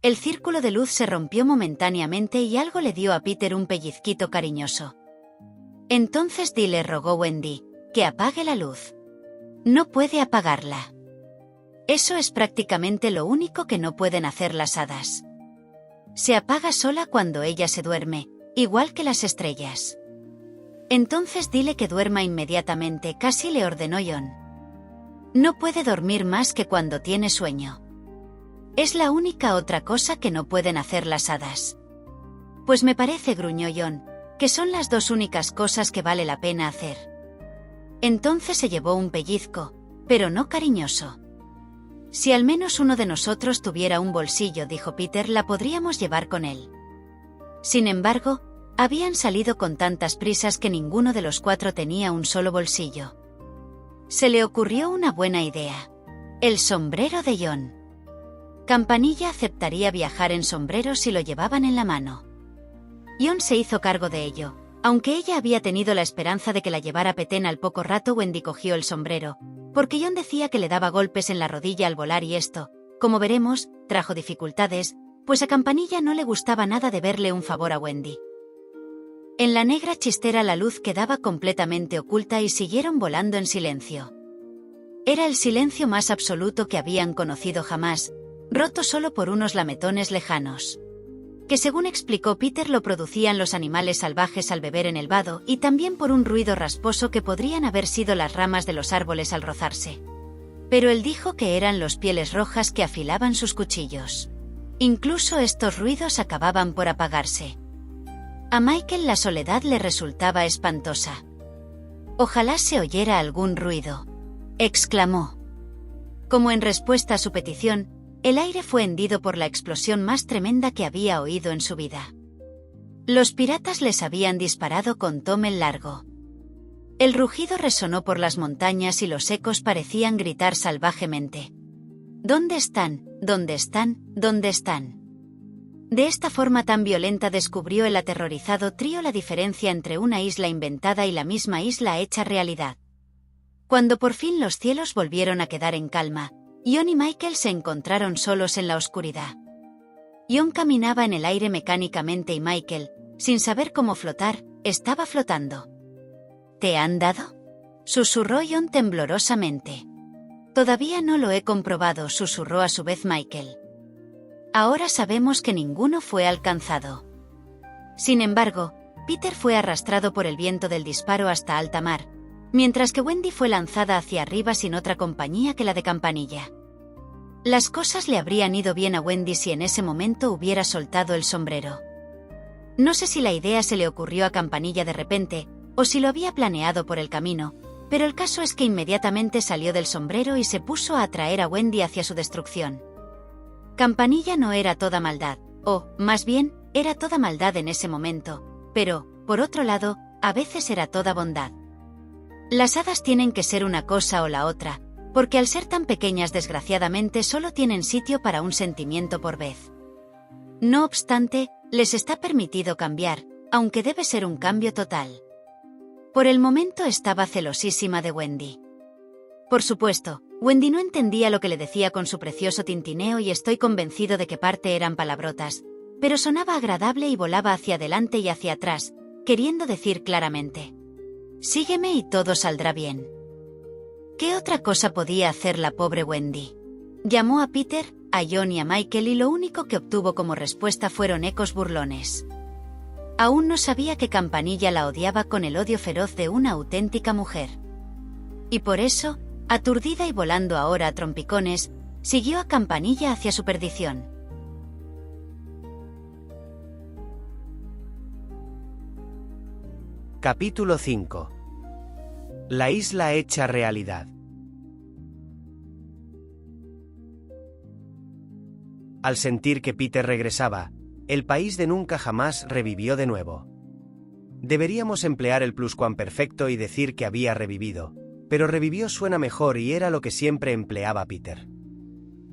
El círculo de luz se rompió momentáneamente y algo le dio a Peter un pellizquito cariñoso. Entonces dile, rogó Wendy, que apague la luz. No puede apagarla. Eso es prácticamente lo único que no pueden hacer las hadas. Se apaga sola cuando ella se duerme, igual que las estrellas. Entonces dile que duerma inmediatamente, casi le ordenó Ion. No puede dormir más que cuando tiene sueño. Es la única otra cosa que no pueden hacer las hadas. Pues me parece, gruñó Ion, que son las dos únicas cosas que vale la pena hacer. Entonces se llevó un pellizco, pero no cariñoso. Si al menos uno de nosotros tuviera un bolsillo, dijo Peter, la podríamos llevar con él. Sin embargo, habían salido con tantas prisas que ninguno de los cuatro tenía un solo bolsillo. Se le ocurrió una buena idea. El sombrero de Ion. Campanilla aceptaría viajar en sombrero si lo llevaban en la mano. Ion se hizo cargo de ello. Aunque ella había tenido la esperanza de que la llevara Petén, al poco rato Wendy cogió el sombrero, porque Ion decía que le daba golpes en la rodilla al volar y esto, como veremos, trajo dificultades, pues a Campanilla no le gustaba nada de verle un favor a Wendy. En la negra chistera la luz quedaba completamente oculta y siguieron volando en silencio. Era el silencio más absoluto que habían conocido jamás, roto solo por unos lametones lejanos. Que según explicó Peter lo producían los animales salvajes al beber en el vado y también por un ruido rasposo que podrían haber sido las ramas de los árboles al rozarse. Pero él dijo que eran los pieles rojas que afilaban sus cuchillos. Incluso estos ruidos acababan por apagarse. A Michael la soledad le resultaba espantosa. Ojalá se oyera algún ruido, exclamó. Como en respuesta a su petición, el aire fue hendido por la explosión más tremenda que había oído en su vida. Los piratas les habían disparado con Tom el Largo. El rugido resonó por las montañas y los ecos parecían gritar salvajemente. ¿Dónde están? ¿Dónde están? ¿Dónde están? De esta forma tan violenta descubrió el aterrorizado trío la diferencia entre una isla inventada y la misma isla hecha realidad. Cuando por fin los cielos volvieron a quedar en calma, Ion y Michael se encontraron solos en la oscuridad. Ion caminaba en el aire mecánicamente y Michael, sin saber cómo flotar, estaba flotando. ¿Te han dado?, susurró Ion temblorosamente. Todavía no lo he comprobado, susurró a su vez Michael. Ahora sabemos que ninguno fue alcanzado. Sin embargo, Peter fue arrastrado por el viento del disparo hasta alta mar, mientras que Wendy fue lanzada hacia arriba sin otra compañía que la de Campanilla. Las cosas le habrían ido bien a Wendy si en ese momento hubiera soltado el sombrero. No sé si la idea se le ocurrió a Campanilla de repente, o si lo había planeado por el camino, pero el caso es que inmediatamente salió del sombrero y se puso a atraer a Wendy hacia su destrucción. Campanilla no era toda maldad, o, más bien, era toda maldad en ese momento, pero, por otro lado, a veces era toda bondad. Las hadas tienen que ser una cosa o la otra, porque al ser tan pequeñas desgraciadamente solo tienen sitio para un sentimiento por vez. No obstante, les está permitido cambiar, aunque debe ser un cambio total. Por el momento estaba celosísima de Wendy. Por supuesto, Wendy no entendía lo que le decía con su precioso tintineo y estoy convencido de que parte eran palabrotas, pero sonaba agradable y volaba hacia adelante y hacia atrás, queriendo decir claramente: sígueme y todo saldrá bien. ¿Qué otra cosa podía hacer la pobre Wendy? Llamó a Peter, a Ion y a Michael y lo único que obtuvo como respuesta fueron ecos burlones. Aún no sabía que Campanilla la odiaba con el odio feroz de una auténtica mujer. Y por eso, aturdida y volando ahora a trompicones, siguió a Campanilla hacia su perdición. Capítulo 5. La isla hecha realidad. Al sentir que Peter regresaba, el país de nunca jamás revivió de nuevo. Deberíamos emplear el pluscuamperfecto y decir que había revivido, pero revivió suena mejor y era lo que siempre empleaba Peter.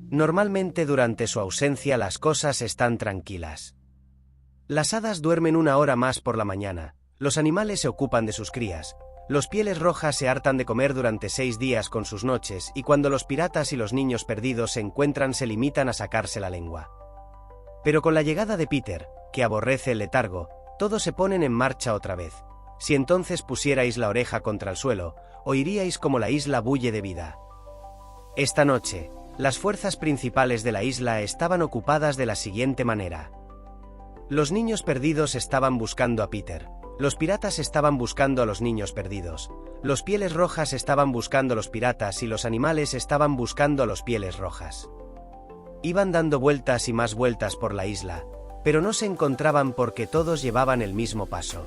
Normalmente durante su ausencia las cosas están tranquilas. Las hadas duermen 1 hora más por la mañana, los animales se ocupan de sus crías, los pieles rojas se hartan de comer durante 6 días con sus noches y cuando los piratas y los niños perdidos se encuentran se limitan a sacarse la lengua. Pero con la llegada de Peter, que aborrece el letargo, todos se ponen en marcha otra vez. Si entonces pusierais la oreja contra el suelo, oiríais como la isla bulle de vida. Esta noche, las fuerzas principales de la isla estaban ocupadas de la siguiente manera. Los niños perdidos estaban buscando a Peter, los piratas estaban buscando a los niños perdidos, los pieles rojas estaban buscando a los piratas y los animales estaban buscando a los pieles rojas. Iban dando vueltas y más vueltas por la isla, pero no se encontraban porque todos llevaban el mismo paso.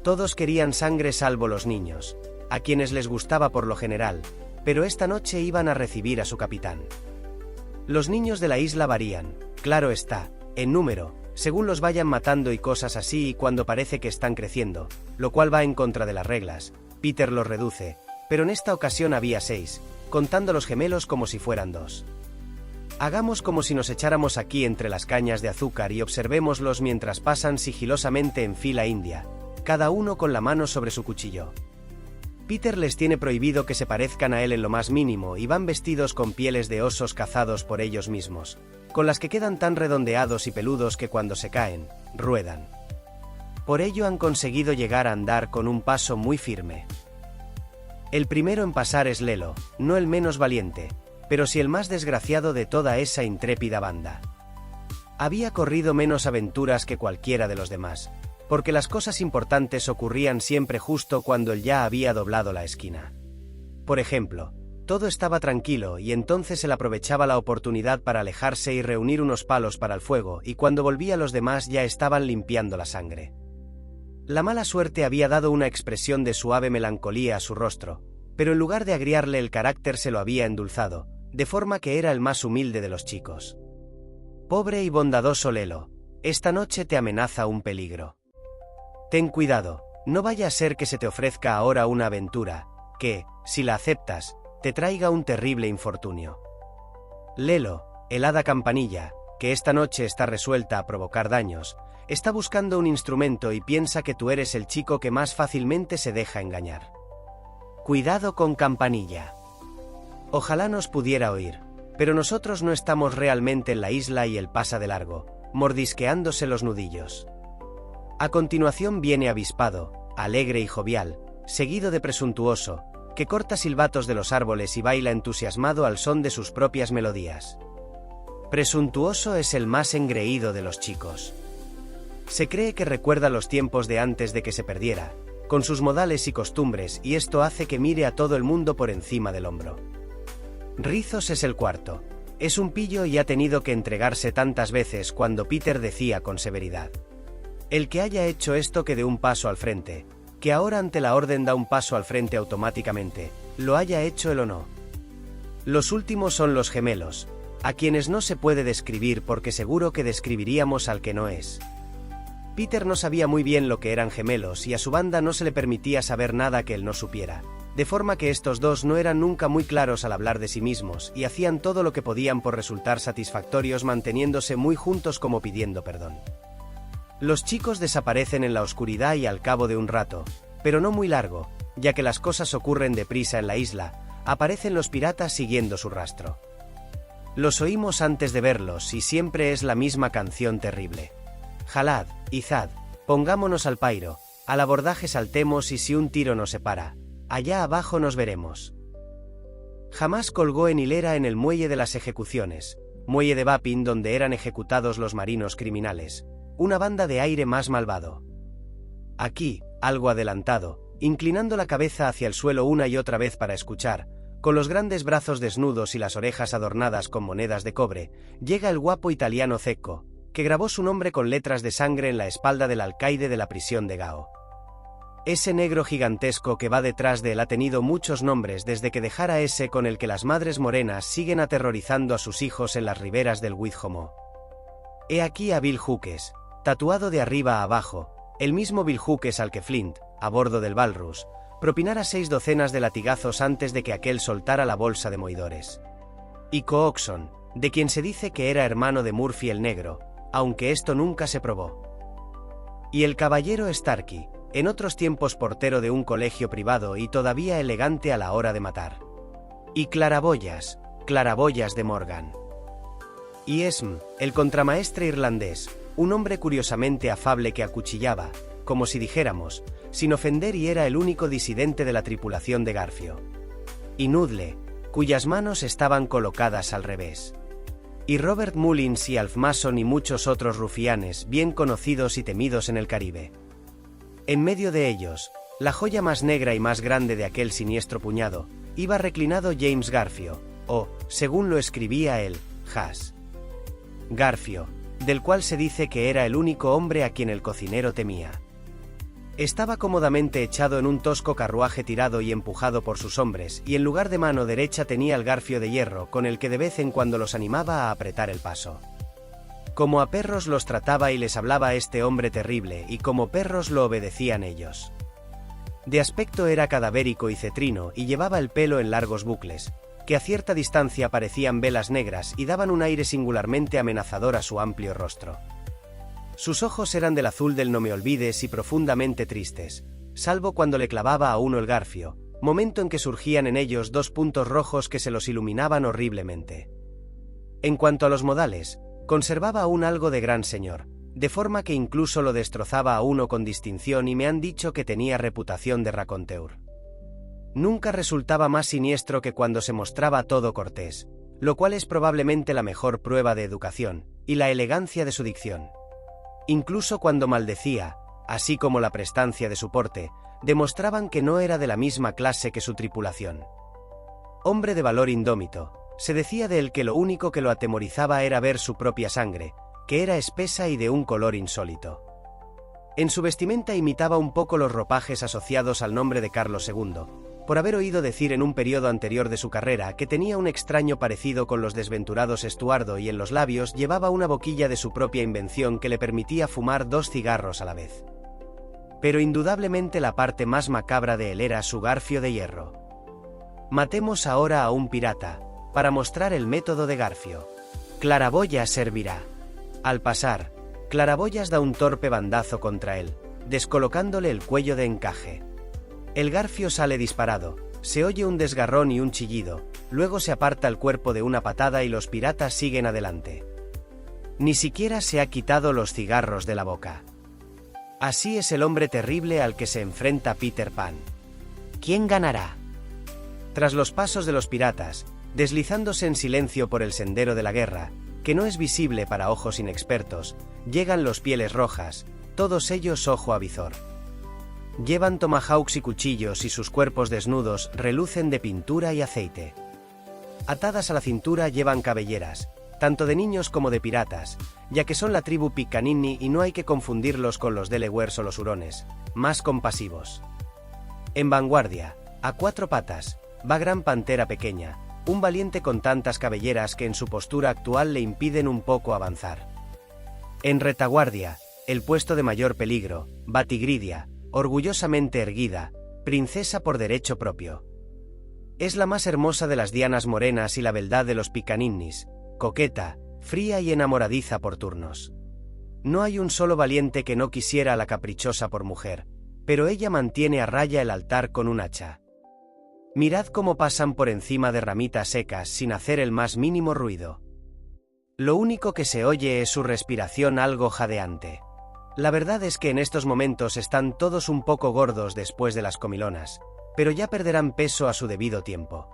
Todos querían sangre salvo los niños, a quienes les gustaba por lo general, pero esta noche iban a recibir a su capitán. Los niños de la isla varían, claro está, en número, según los vayan matando y cosas así y cuando parece que están creciendo, lo cual va en contra de las reglas. Peter los reduce, pero en esta ocasión había 6, contando los gemelos como si fueran 2. Hagamos como si nos echáramos aquí entre las cañas de azúcar y observémoslos mientras pasan sigilosamente en fila india, cada uno con la mano sobre su cuchillo. Peter les tiene prohibido que se parezcan a él en lo más mínimo y van vestidos con pieles de osos cazados por ellos mismos, con las que quedan tan redondeados y peludos que cuando se caen, ruedan. Por ello han conseguido llegar a andar con un paso muy firme. El primero en pasar es Lelo, no el menos valiente, pero sí el más desgraciado de toda esa intrépida banda. Había corrido menos aventuras que cualquiera de los demás, porque las cosas importantes ocurrían siempre justo cuando él ya había doblado la esquina. Por ejemplo, todo estaba tranquilo y entonces él aprovechaba la oportunidad para alejarse y reunir unos palos para el fuego y cuando volvía los demás ya estaban limpiando la sangre. La mala suerte había dado una expresión de suave melancolía a su rostro, pero en lugar de agriarle el carácter se lo había endulzado, de forma que era el más humilde de los chicos. Pobre y bondadoso Lelo, esta noche te amenaza un peligro. Ten cuidado, no vaya a ser que se te ofrezca ahora una aventura, que, si la aceptas, te traiga un terrible infortunio. Lelo, el hada Campanilla, que esta noche está resuelta a provocar daños, está buscando un instrumento y piensa que tú eres el chico que más fácilmente se deja engañar. Cuidado con Campanilla. Ojalá nos pudiera oír, pero nosotros no estamos realmente en la isla y él pasa de largo, mordisqueándose los nudillos. A continuación viene Avispado, alegre y jovial, seguido de Presuntuoso, que corta silbatos de los árboles y baila entusiasmado al son de sus propias melodías. Presuntuoso es el más engreído de los chicos. Se cree que recuerda los tiempos de antes de que se perdiera, con sus modales y costumbres, y esto hace que mire a todo el mundo por encima del hombro. Rizos es el cuarto. Es un pillo y ha tenido que entregarse tantas veces cuando Peter decía con severidad: el que haya hecho esto que dé un paso al frente, que ahora ante la orden da un paso al frente automáticamente, lo haya hecho él o no. Los últimos son los gemelos, a quienes no se puede describir porque seguro que describiríamos al que no es. Peter no sabía muy bien lo que eran gemelos y a su banda no se le permitía saber nada que él no supiera, de forma que estos dos no eran nunca muy claros al hablar de sí mismos y hacían todo lo que podían por resultar satisfactorios manteniéndose muy juntos como pidiendo perdón. Los chicos desaparecen en la oscuridad y al cabo de un rato, pero no muy largo, ya que las cosas ocurren deprisa en la isla, aparecen los piratas siguiendo su rastro. Los oímos antes de verlos y siempre es la misma canción terrible. Jalad, izad, pongámonos al pairo, al abordaje saltemos y si un tiro nos separa, allá abajo nos veremos. Jamás colgó en hilera en el muelle de las ejecuciones, muelle de Vapin donde eran ejecutados los marinos criminales, una banda de aire más malvado. Aquí, algo adelantado, inclinando la cabeza hacia el suelo una y otra vez para escuchar, con los grandes brazos desnudos y las orejas adornadas con monedas de cobre, llega el guapo italiano Zecco, que grabó su nombre con letras de sangre en la espalda del alcaide de la prisión de Gao. Ese negro gigantesco que va detrás de él ha tenido muchos nombres desde que dejara ese con el que las madres morenas siguen aterrorizando a sus hijos en las riberas del Widjomo. He aquí a Bill Hukes, tatuado de arriba a abajo, el mismo Bill Hukes al que Flint, a bordo del Walrus, propinara 6 docenas de latigazos antes de que aquel soltara la bolsa de moidores. Y Cookson, de quien se dice que era hermano de Murphy el Negro, aunque esto nunca se probó. Y el caballero Starkey, en otros tiempos portero de un colegio privado y todavía elegante a la hora de matar. Y Claraboyas de Morgan. Y Esm, el contramaestre irlandés, un hombre curiosamente afable que acuchillaba, como si dijéramos, sin ofender, y era el único disidente de la tripulación de Garfio. Y Noodle, cuyas manos estaban colocadas al revés. Y Robert Mullins y Alf Mason y muchos otros rufianes bien conocidos y temidos en el Caribe. En medio de ellos, la joya más negra y más grande de aquel siniestro puñado, iba reclinado James Garfio, o, según lo escribía él, Has. Garfio, del cual se dice que era el único hombre a quien el cocinero temía. Estaba cómodamente echado en un tosco carruaje tirado y empujado por sus hombres, y en lugar de mano derecha tenía el garfio de hierro con el que de vez en cuando los animaba a apretar el paso. Como a perros los trataba y les hablaba este hombre terrible, y como perros lo obedecían ellos. De aspecto era cadavérico y cetrino, y llevaba el pelo en largos bucles, que a cierta distancia parecían velas negras y daban un aire singularmente amenazador a su amplio rostro. Sus ojos eran del azul del no me olvides y profundamente tristes, salvo cuando le clavaba a uno el garfio, momento en que surgían en ellos 2 puntos rojos que se los iluminaban horriblemente. En cuanto a los modales, conservaba aún algo de gran señor, de forma que incluso lo destrozaba a uno con distinción, y me han dicho que tenía reputación de raconteur. Nunca resultaba más siniestro que cuando se mostraba todo cortés, lo cual es probablemente la mejor prueba de educación, y la elegancia de su dicción. Incluso cuando maldecía, así como la prestancia de su porte, demostraban que no era de la misma clase que su tripulación. Hombre de valor indómito, se decía de él que lo único que lo atemorizaba era ver su propia sangre, que era espesa y de un color insólito. En su vestimenta imitaba un poco los ropajes asociados al nombre de Carlos II, por haber oído decir en un periodo anterior de su carrera que tenía un extraño parecido con los desventurados Estuardo, y en los labios llevaba una boquilla de su propia invención que le permitía fumar 2 cigarros a la vez. Pero indudablemente la parte más macabra de él era su garfio de hierro. Matemos ahora a un pirata, para mostrar el método de Garfio. Claraboyas servirá. Al pasar, Claraboyas da un torpe bandazo contra él, descolocándole el cuello de encaje. El garfio sale disparado, se oye un desgarrón y un chillido, luego se aparta el cuerpo de una patada y los piratas siguen adelante. Ni siquiera se ha quitado los cigarros de la boca. Así es el hombre terrible al que se enfrenta Peter Pan. ¿Quién ganará? Tras los pasos de los piratas, deslizándose en silencio por el sendero de la guerra, que no es visible para ojos inexpertos, llegan los Pieles Rojas, todos ellos ojo a visor. Llevan tomahawks y cuchillos y sus cuerpos desnudos relucen de pintura y aceite. Atadas a la cintura llevan cabelleras, tanto de niños como de piratas, ya que son la tribu Piccaninny y no hay que confundirlos con los Delawares o los Hurones, más compasivos. En vanguardia, a 4 patas, va Gran Pantera Pequeña, un valiente con tantas cabelleras que en su postura actual le impiden un poco avanzar. En retaguardia, el puesto de mayor peligro, va Tigridia, orgullosamente erguida, princesa por derecho propio. Es la más hermosa de las dianas morenas y la beldad de los Piccaninnis, coqueta, fría y enamoradiza por turnos. No hay un solo valiente que no quisiera a la caprichosa por mujer, pero ella mantiene a raya el altar con un hacha. Mirad cómo pasan por encima de ramitas secas sin hacer el más mínimo ruido. Lo único que se oye es su respiración algo jadeante. La verdad es que en estos momentos están todos un poco gordos después de las comilonas, pero ya perderán peso a su debido tiempo.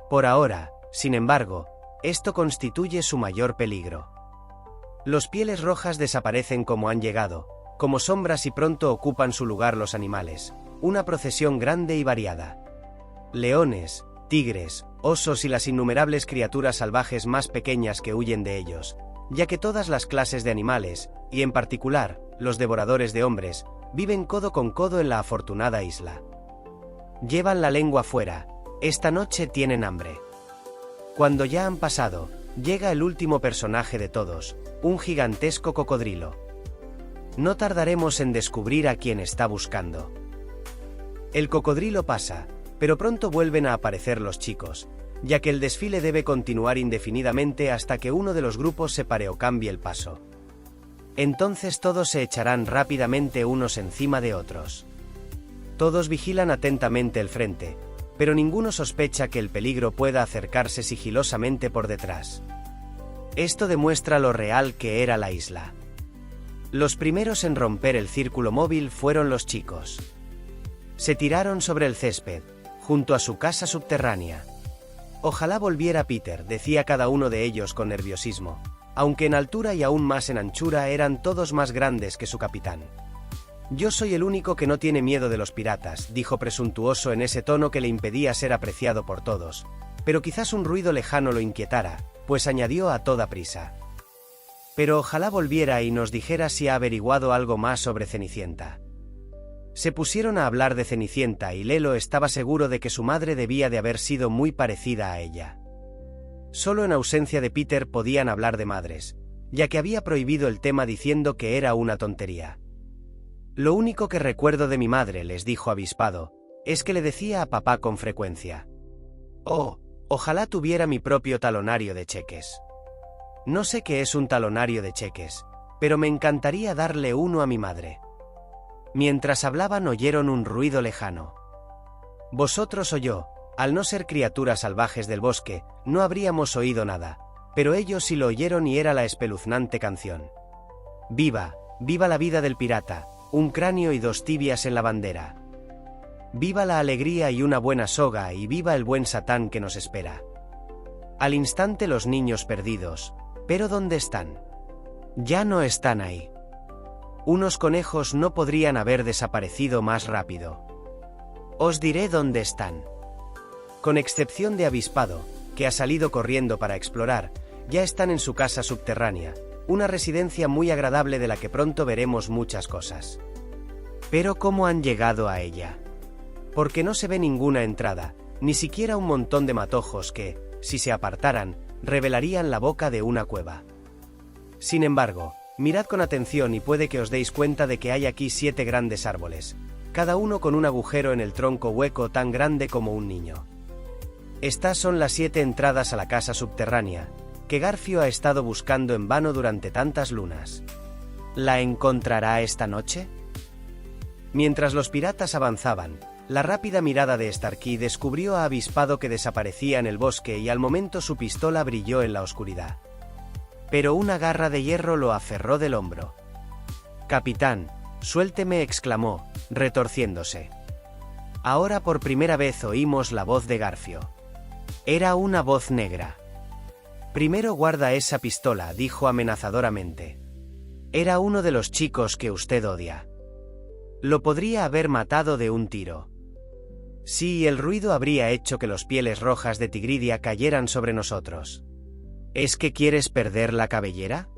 Por ahora, sin embargo, esto constituye su mayor peligro. Los pieles rojas desaparecen como han llegado, como sombras, y pronto ocupan su lugar los animales, una procesión grande y variada. Leones, tigres, osos y las innumerables criaturas salvajes más pequeñas que huyen de ellos, ya que todas las clases de animales, y en particular, los devoradores de hombres, viven codo con codo en la afortunada isla. Llevan la lengua fuera, esta noche tienen hambre. Cuando ya han pasado, llega el último personaje de todos, un gigantesco cocodrilo. No tardaremos en descubrir a quien está buscando. El cocodrilo pasa, pero pronto vuelven a aparecer los chicos, ya que el desfile debe continuar indefinidamente hasta que uno de los grupos se pare o cambie el paso. Entonces todos se echarán rápidamente unos encima de otros. Todos vigilan atentamente el frente, pero ninguno sospecha que el peligro pueda acercarse sigilosamente por detrás. Esto demuestra lo real que era la isla. Los primeros en romper el círculo móvil fueron los chicos. Se tiraron sobre el césped, junto a su casa subterránea. Ojalá volviera Peter, decía cada uno de ellos con nerviosismo, aunque en altura y aún más en anchura eran todos más grandes que su capitán. Yo soy el único que no tiene miedo de los piratas, dijo presuntuoso en ese tono que le impedía ser apreciado por todos, pero quizás un ruido lejano lo inquietara, pues añadió a toda prisa. Pero ojalá volviera y nos dijera si ha averiguado algo más sobre Cenicienta. Se pusieron a hablar de Cenicienta y Lelo estaba seguro de que su madre debía de haber sido muy parecida a ella. Solo en ausencia de Peter podían hablar de madres, ya que había prohibido el tema diciendo que era una tontería. Lo único que recuerdo de mi madre, les dijo avispado, es que le decía a papá con frecuencia: «Oh, ojalá tuviera mi propio talonario de cheques». No sé qué es un talonario de cheques, pero me encantaría darle uno a mi madre. Mientras hablaban oyeron un ruido lejano. Vosotros o yo, al no ser criaturas salvajes del bosque, no habríamos oído nada, pero ellos sí lo oyeron y era la espeluznante canción. «Viva, viva la vida del pirata, un cráneo y 2 tibias en la bandera. Viva la alegría y una buena soga y viva el buen Satán que nos espera». Al instante los niños perdidos, ¿pero dónde están? Ya no están ahí. Unos conejos no podrían haber desaparecido más rápido. Os diré dónde están. Con excepción de Avispado, que ha salido corriendo para explorar, ya están en su casa subterránea, una residencia muy agradable de la que pronto veremos muchas cosas. Pero ¿cómo han llegado a ella? Porque no se ve ninguna entrada, ni siquiera un montón de matojos que, si se apartaran, revelarían la boca de una cueva. Sin embargo, mirad con atención y puede que os deis cuenta de que hay aquí 7 grandes árboles, cada uno con un agujero en el tronco hueco tan grande como un niño. Estas son las 7 entradas a la casa subterránea, que Garfio ha estado buscando en vano durante tantas lunas. ¿La encontrará esta noche? Mientras los piratas avanzaban, la rápida mirada de Starkey descubrió a Avispado que desaparecía en el bosque y al momento su pistola brilló en la oscuridad. Pero una garra de hierro lo aferró del hombro. «Capitán, suélteme», exclamó, retorciéndose. Ahora por primera vez oímos la voz de Garfio. Era una voz negra. «Primero guarda esa pistola», dijo amenazadoramente. «Era uno de los chicos que usted odia. Lo podría haber matado de un tiro. Sí, el ruido habría hecho que los pieles rojas de Tigridia cayeran sobre nosotros. ¿Es que quieres perder la cabellera?»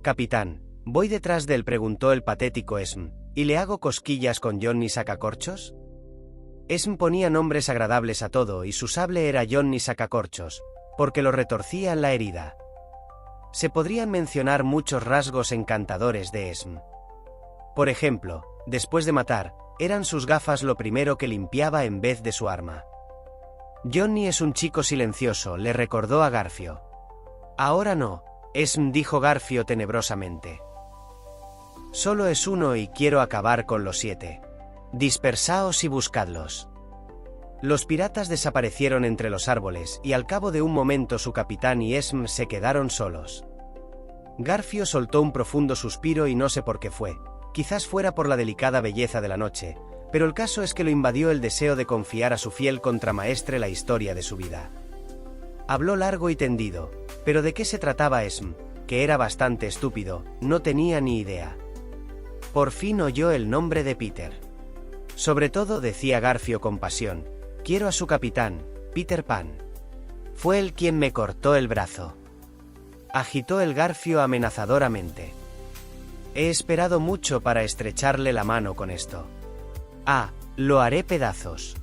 «Capitán, voy detrás de él», preguntó el patético Esm, «¿y le hago cosquillas con Johnny Sacacorchos?» Esm ponía nombres agradables a todo y su sable era Johnny Sacacorchos, porque lo retorcía en la herida. Se podrían mencionar muchos rasgos encantadores de Esm. Por ejemplo, después de matar, eran sus gafas lo primero que limpiaba en vez de su arma. «Johnny es un chico silencioso», le recordó a Garfio. «Ahora no», Esm dijo Garfio tenebrosamente. «Solo es uno y quiero acabar con los 7. Dispersaos y buscadlos». Los piratas desaparecieron entre los árboles y al cabo de un momento su capitán y Esm se quedaron solos. Garfio soltó un profundo suspiro y no sé por qué fue. Quizás fuera por la delicada belleza de la noche, pero el caso es que lo invadió el deseo de confiar a su fiel contramaestre la historia de su vida. Habló largo y tendido, pero ¿de qué se trataba Esm? que era bastante estúpido, no tenía ni idea. Por fin oyó el nombre de Peter. Sobre todo, decía Garfio con pasión, quiero a su capitán, Peter Pan. Fue él quien me cortó el brazo. Agitó el Garfio amenazadoramente. He esperado mucho para estrecharle la mano con esto. Ah, lo haré pedazos.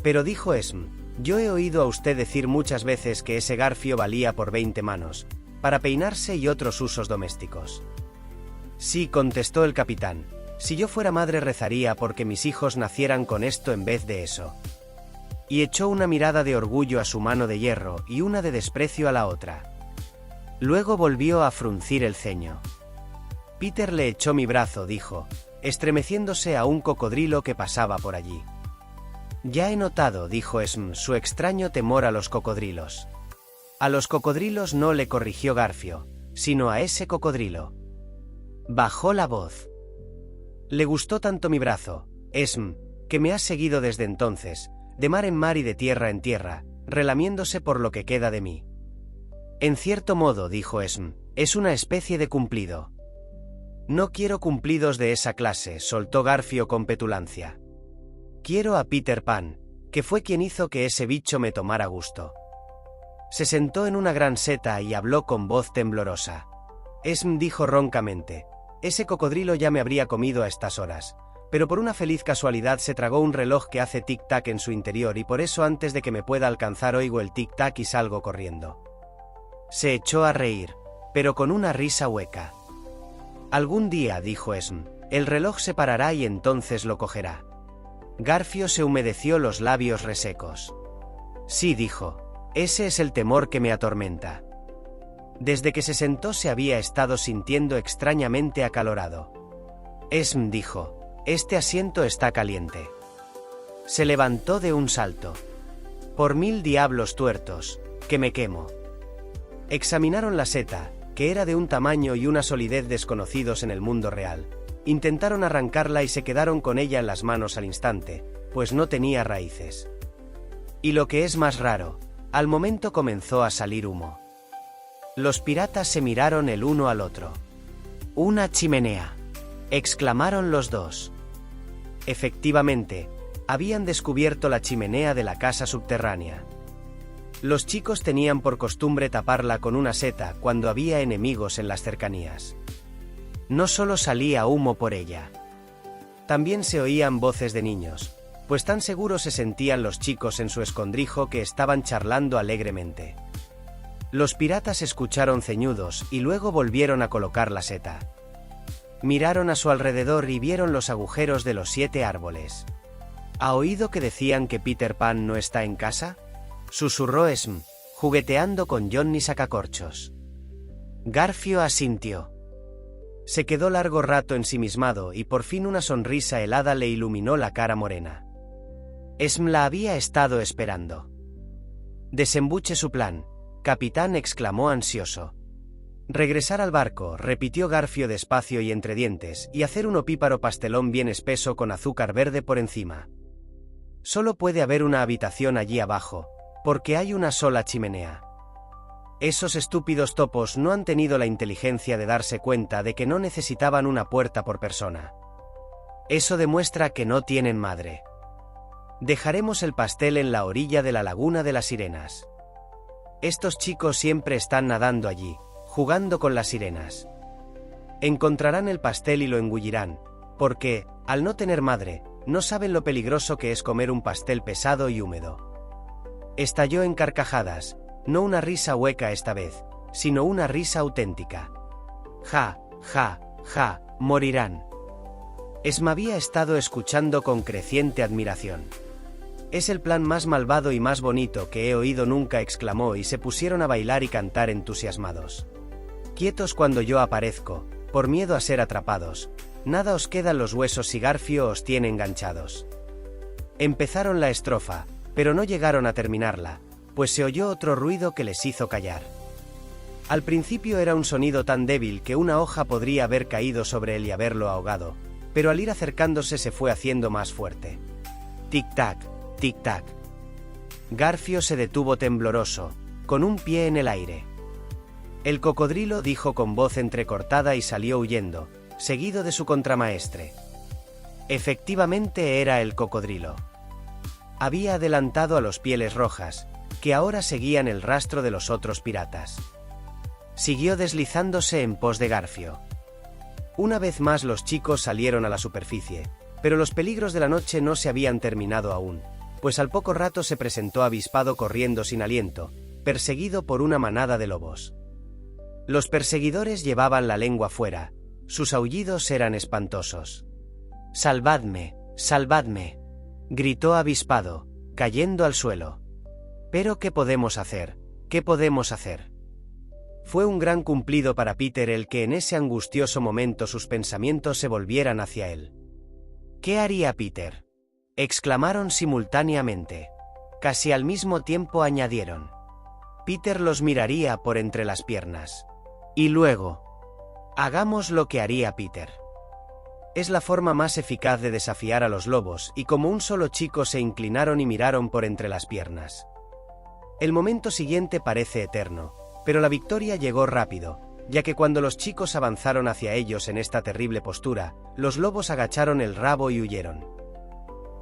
Pero dijo Esm, yo he oído a usted decir muchas veces que ese Garfio valía por 20 manos, para peinarse y otros usos domésticos. Sí, contestó el capitán, si yo fuera madre rezaría porque mis hijos nacieran con esto en vez de eso. Y echó una mirada de orgullo a su mano de hierro y una de desprecio a la otra. Luego volvió a fruncir el ceño. Peter le echó mi brazo, dijo, estremeciéndose a un cocodrilo que pasaba por allí. Ya he notado, dijo Esm, su extraño temor a los cocodrilos. A los cocodrilos no le corrigió Garfio, sino a ese cocodrilo. Bajó la voz. Le gustó tanto mi brazo, Esm, que me has seguido desde entonces, de mar en mar y de tierra en tierra, relamiéndose por lo que queda de mí. En cierto modo, dijo Esm, es una especie de cumplido. No quiero cumplidos de esa clase, soltó Garfio con petulancia. Quiero a Peter Pan, que fue quien hizo que ese bicho me tomara gusto. Se sentó en una gran seta y habló con voz temblorosa. Esm dijo roncamente, ese cocodrilo ya me habría comido a estas horas, pero por una feliz casualidad se tragó un reloj que hace tic-tac en su interior y por eso antes de que me pueda alcanzar oigo el tic-tac y salgo corriendo. Se echó a reír, pero con una risa hueca. Algún día, dijo Esm, el reloj se parará y entonces lo cogerá. Garfio se humedeció los labios resecos. Sí, dijo, ese es el temor que me atormenta. Desde que se sentó se había estado sintiendo extrañamente acalorado. Esm dijo, este asiento está caliente. Se levantó de un salto. Por 1000 diablos tuertos, que me quemo. Examinaron la seta, que era de un tamaño y una solidez desconocidos en el mundo real. Intentaron arrancarla y se quedaron con ella en las manos al instante, pues no tenía raíces. Y lo que es más raro, al momento comenzó a salir humo. Los piratas se miraron el uno al otro. «Una chimenea», exclamaron los dos. Efectivamente, habían descubierto la chimenea de la casa subterránea. Los chicos tenían por costumbre taparla con una seta cuando había enemigos en las cercanías. No solo salía humo por ella. También se oían voces de niños, pues tan seguros se sentían los chicos en su escondrijo que estaban charlando alegremente. Los piratas escucharon ceñudos y luego volvieron a colocar la seta. Miraron a su alrededor y vieron los agujeros de los 7 árboles. ¿Ha oído que decían que Peter Pan no está en casa?, susurró Esm, jugueteando con Johnny Sacacorchos. Garfio asintió. Se quedó largo rato ensimismado y por fin una sonrisa helada le iluminó la cara morena. Esm la había estado esperando. Desembuche su plan, capitán, exclamó ansioso. Regresar al barco, repitió Garfio despacio y entre dientes, y hacer un opíparo pastelón bien espeso con azúcar verde por encima. Solo puede haber una habitación allí abajo, porque hay una sola chimenea. Esos estúpidos topos no han tenido la inteligencia de darse cuenta de que no necesitaban una puerta por persona. Eso demuestra que no tienen madre. Dejaremos el pastel en la orilla de la laguna de las sirenas. Estos chicos siempre están nadando allí, jugando con las sirenas. Encontrarán el pastel y lo engullirán, porque, al no tener madre, no saben lo peligroso que es comer un pastel pesado y húmedo. Estalló en carcajadas, no una risa hueca esta vez, sino una risa auténtica. Ja, ja, ja, morirán. Esm había estado escuchando con creciente admiración. Es el plan más malvado y más bonito que he oído nunca, exclamó y se pusieron a bailar y cantar entusiasmados. Quietos cuando yo aparezco, por miedo a ser atrapados, nada os quedan los huesos si Garfio os tiene enganchados. Empezaron la estrofa, pero no llegaron a terminarla, pues se oyó otro ruido que les hizo callar. Al principio era un sonido tan débil que una hoja podría haber caído sobre él y haberlo ahogado, pero al ir acercándose se fue haciendo más fuerte. Tic-tac, tic-tac. Garfio se detuvo tembloroso, con un pie en el aire. El cocodrilo dijo con voz entrecortada y salió huyendo, seguido de su contramaestre. Efectivamente era el cocodrilo. Había adelantado a los Pieles Rojas, que ahora seguían el rastro de los otros piratas. Siguió deslizándose en pos de Garfio. Una vez más los chicos salieron a la superficie, pero los peligros de la noche no se habían terminado aún, pues al poco rato se presentó Avispado corriendo sin aliento, perseguido por una manada de lobos. Los perseguidores llevaban la lengua fuera, sus aullidos eran espantosos. «¡Salvadme! ¡Salvadme!», gritó Avispado, cayendo al suelo. «¿Pero qué podemos hacer? ¿Qué podemos hacer?». Fue un gran cumplido para Peter el que en ese angustioso momento sus pensamientos se volvieran hacia él. «¿Qué haría Peter?», exclamaron simultáneamente. Casi al mismo tiempo añadieron. Peter los miraría por entre las piernas. Y luego. Hagamos lo que haría Peter. Es la forma más eficaz de desafiar a los lobos, y como un solo chico se inclinaron y miraron por entre las piernas. El momento siguiente parece eterno, pero la victoria llegó rápido, ya que cuando los chicos avanzaron hacia ellos en esta terrible postura, los lobos agacharon el rabo y huyeron.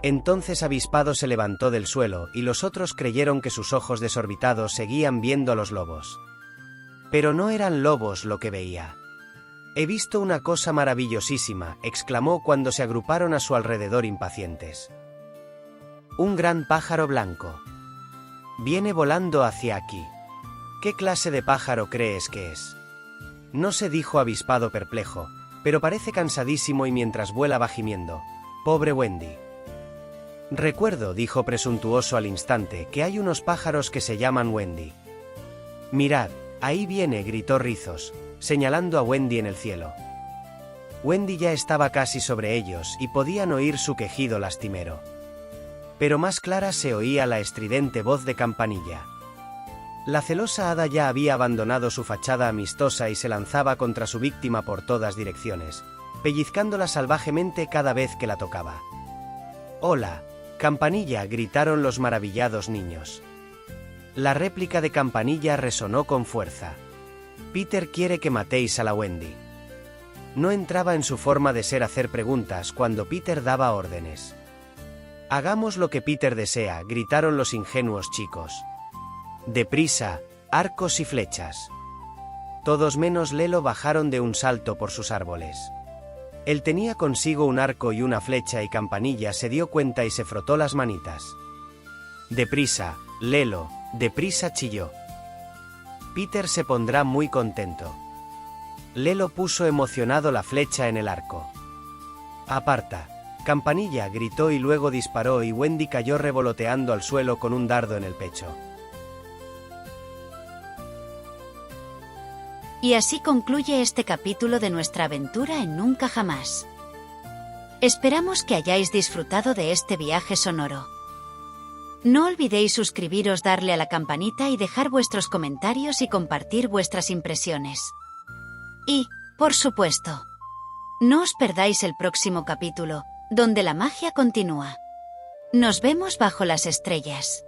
Entonces Avispado se levantó del suelo y los otros creyeron que sus ojos desorbitados seguían viendo a los lobos. Pero no eran lobos lo que veía. «He visto una cosa maravillosísima», exclamó cuando se agruparon a su alrededor impacientes. «Un gran pájaro blanco. Viene volando hacia aquí. ¿Qué clase de pájaro crees que es?». «No sé», dijo Avispado perplejo, «pero parece cansadísimo y mientras vuela va gimiendo. Pobre Wendy». «Recuerdo», dijo presuntuoso al instante, «que hay unos pájaros que se llaman Wendy». «Mirad, ahí viene», gritó Rizos, señalando a Wendy en el cielo. Wendy ya estaba casi sobre ellos y podían oír su quejido lastimero. Pero más clara se oía la estridente voz de Campanilla. La celosa hada ya había abandonado su fachada amistosa y se lanzaba contra su víctima por todas direcciones, pellizcándola salvajemente cada vez que la tocaba. «¡Hola, Campanilla!», gritaron los maravillados niños. La réplica de Campanilla resonó con fuerza. «Peter quiere que matéis a la Wendy». No entraba en su forma de ser hacer preguntas cuando Peter daba órdenes. «Hagamos lo que Peter desea», gritaron los ingenuos chicos. «Deprisa, arcos y flechas». Todos menos Lelo bajaron de un salto por sus árboles. Él tenía consigo un arco y una flecha y Campanilla se dio cuenta y se frotó las manitas. «Deprisa, Lelo, deprisa», chilló. «Peter se pondrá muy contento». Lelo puso emocionado la flecha en el arco. «Aparta», Campanilla gritó y luego disparó y Wendy cayó revoloteando al suelo con un dardo en el pecho. Y así concluye este capítulo de nuestra aventura en Nunca Jamás. Esperamos que hayáis disfrutado de este viaje sonoro. No olvidéis suscribiros, darle a la campanita y dejar vuestros comentarios y compartir vuestras impresiones. Y, por supuesto, no os perdáis el próximo capítulo, donde la magia continúa. Nos vemos bajo las estrellas.